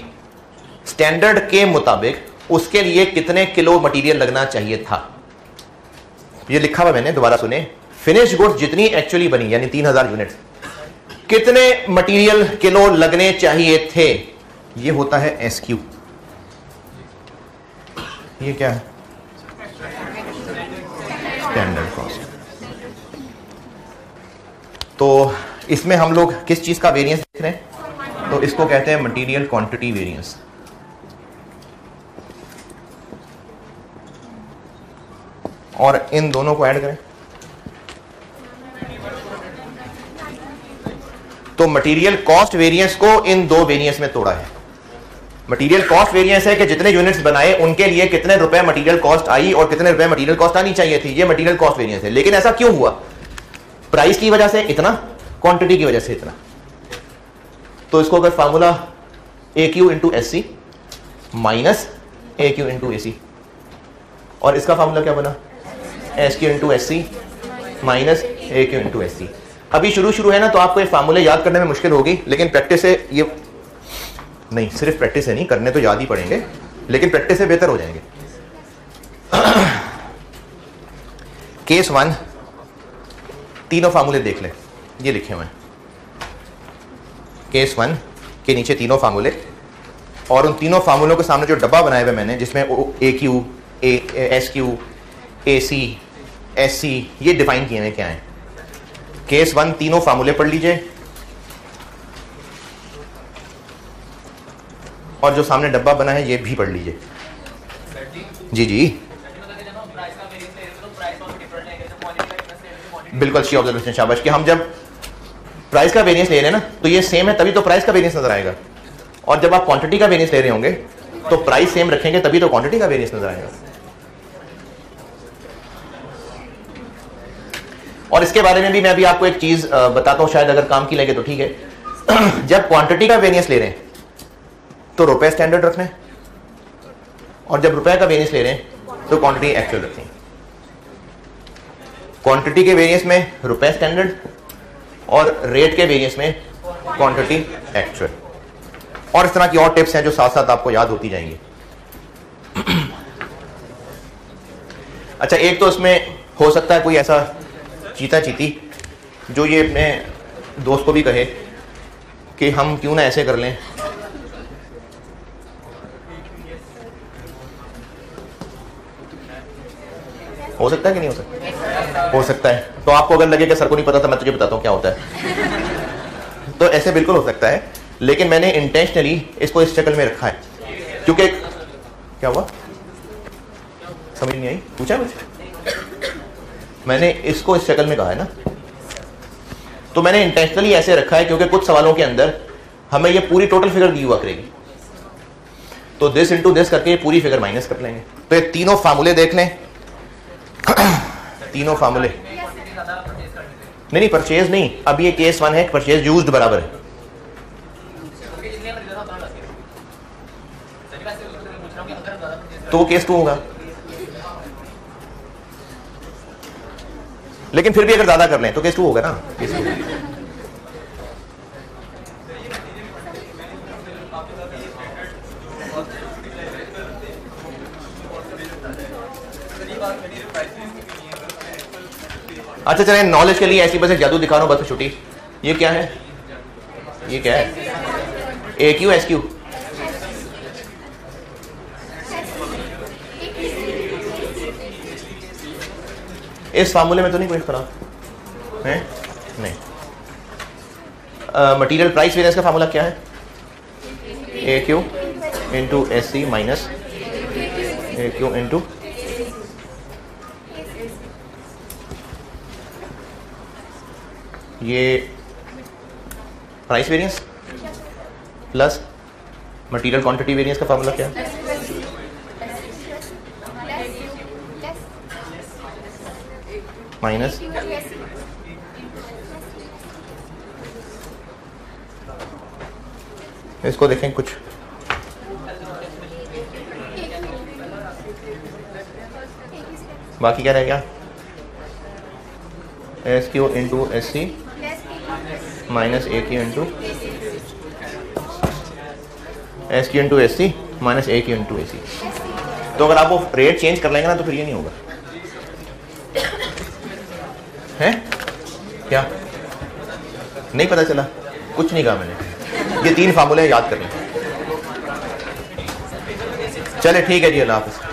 स्टैंडर्ड के मुताबिक, उसके लिए कितने किलो मटेरियल लगना चाहिए था। ये लिखा हुआ मैंने, दोबारा सुने। फिनिश गुड्स जितनी एक्चुअली बनी, यानी 3000 यूनिट्स, कितने मटेरियल किलो लगने चाहिए थे, ये होता है SQ। ये क्या है? Standard cost. तो इसमें हम लोग किस चीज का वेरिएंस देख रहे हैं? तो इसको कहते हैं मटेरियल क्वांटिटी वेरिएंस। और इन दोनों को ऐड करें तो मटेरियल कॉस्ट वेरिएंस को इन दो वेरिएंस में तोड़ा है। मटेरियल कॉस्ट वेरिएंस है कि जितने यूनिट्स बनाए उनके लिए कितने रुपए मटेरियल कॉस्ट आई और कितने रुपए मटेरियल कॉस्ट आनी चाहिए थी। ये मटेरियल कॉस्ट वेरिएंस है। लेकिन ऐसा क्यों हुआ? प्राइस की वजह से इतना, क्वांटिटी की वजह से इतना। तो इसको अगर formula AQ into SC minus AQ into AC, और इसका फार्मूला क्या बना? SQ into SC minus AQ into SC। अभी शुरू है ना, तो आपको ये फार्मूले याद करने में मुश्किल होगी, लेकिन प्रैक्टिस से ये नहीं, सिर्फ प्रैक्टिस से नहीं, करने तो याद ही पड़ेंगे, लेकिन प्रैक्टिस से बेहतर हो जाएंगे। केस 1, तीनों फार्मूले देख लें, ये लिखे हुए हैं। केस 1 के नीचे तीनों फार्मूले, और उन तीनों फार्मूलों के सामने जो डब्बा बनाया हुआ मैंने, जिसमें AQ, SQ, AC, SC ये डिफाइन किए हुए क्या हैं। केस 1 तीनों फार्मूले पढ़ लीजिए, और जो सामने डब्बा बना है ये भी पढ़ लीजिए। जी जी, बिल्कुल अच्छी ऑब्जर्वेशन, शाबाश। कि हम जब प्राइस का वेरिएंस ले रहे हैं ना, तो ये सेम है तभी तो प्राइस का वेरिएंस नजर आएगा, और जब आप क्वांटिटी का वेरिएंस ले रहे होंगे तो प्राइस सेम रखेंगे तभी तो क्वांटिटी का वेरिएंस नजर आएगा। और इसके बारे में भी मैं अभी आपको एक चीज बताता हूं, शायद अगर काम की लगे तो ठीक है। जब क्वांटिटी का वेरिएंस ले रहे हैं तो रुपए स्टैंडर्ड रखना है, और जब रुपए का वेरिएंस ले रहे हैं तो क्वांटिटी एक्चुअल रखनी है। क्वांटिटी के वेरिएंस में रुपए स्टैंडर्ड और रेट के वेरिएंस में क्वांटिटी एक्चुअल। और इस तरह की और टिप्स हैं जो साथ साथ आपको याद होती जाएंगी। अच्छा, एक तो इसमें हो सकता है कोई ऐसा चीता चीती जो ये अपने दोस्त को भी कहे कि हम क्यों ना ऐसे कर लें, हो सकता है कि नहीं हो सकता? हो सकता है। तो आपको अगर लगे कि सर को नहीं पता था, मैं तुझे बताता हूँ क्या होता है। तो ऐसे बिल्कुल हो सकता है, लेकिन मैंने इंटेंशनली इसको इस शक्ल में रखा है क्योंकि क्या हुआ समझ नहीं आई, पूछा मुझे, मैंने इसको इस शक्ल में कहा है ना, तो मैंने इंटेंशनली ऐसे रखा है क्योंकि कुछ सवालों के अंदर हमें ये पूरी टोटल फिगर दी हुआ करेगी, तो दिस इंटू दिस करके ये पूरी फिगर माइनस कर लेंगे। तो ये तीनों फार्मूले देख लें, तीनों फार्मूले नहीं परचेज नहीं, अब ये केस 1 है, परचेज यूज्ड बराबर है, तो वो केस 2 होगा। लेकिन फिर भी अगर ज्यादा कर लें तो केस 2 होगा ना, केस 2। अच्छा चलें, नॉलेज के लिए ऐसी बस एक जादू दिखा रहा हूं, बस छुट्टी। ये क्या है, ये क्या है, ए क्यू एस क्यू, इस फार्मूले में तो नहीं कोई खराब है? नहीं। मटीरियल प्राइस वेरिएंस का फार्मूला क्या है, A Q into S C minus A Q into ये price variance plus material quantity variance का फार्मूला क्या है, माइनस इसको देखें कुछ बाकी क्या रह गया, S Q into S C minus A Q into S Q into S C minus A Q into A C. तो अगर आप वो रेट चेंज कर लेंगे ना तो फिर ये नहीं होगा, है क्या नहीं पता चला, कुछ नहीं कहा मैंने, ये 3 फार्मूले याद करने। चले ठीक है जी, अल्लाह हाफ़िज़।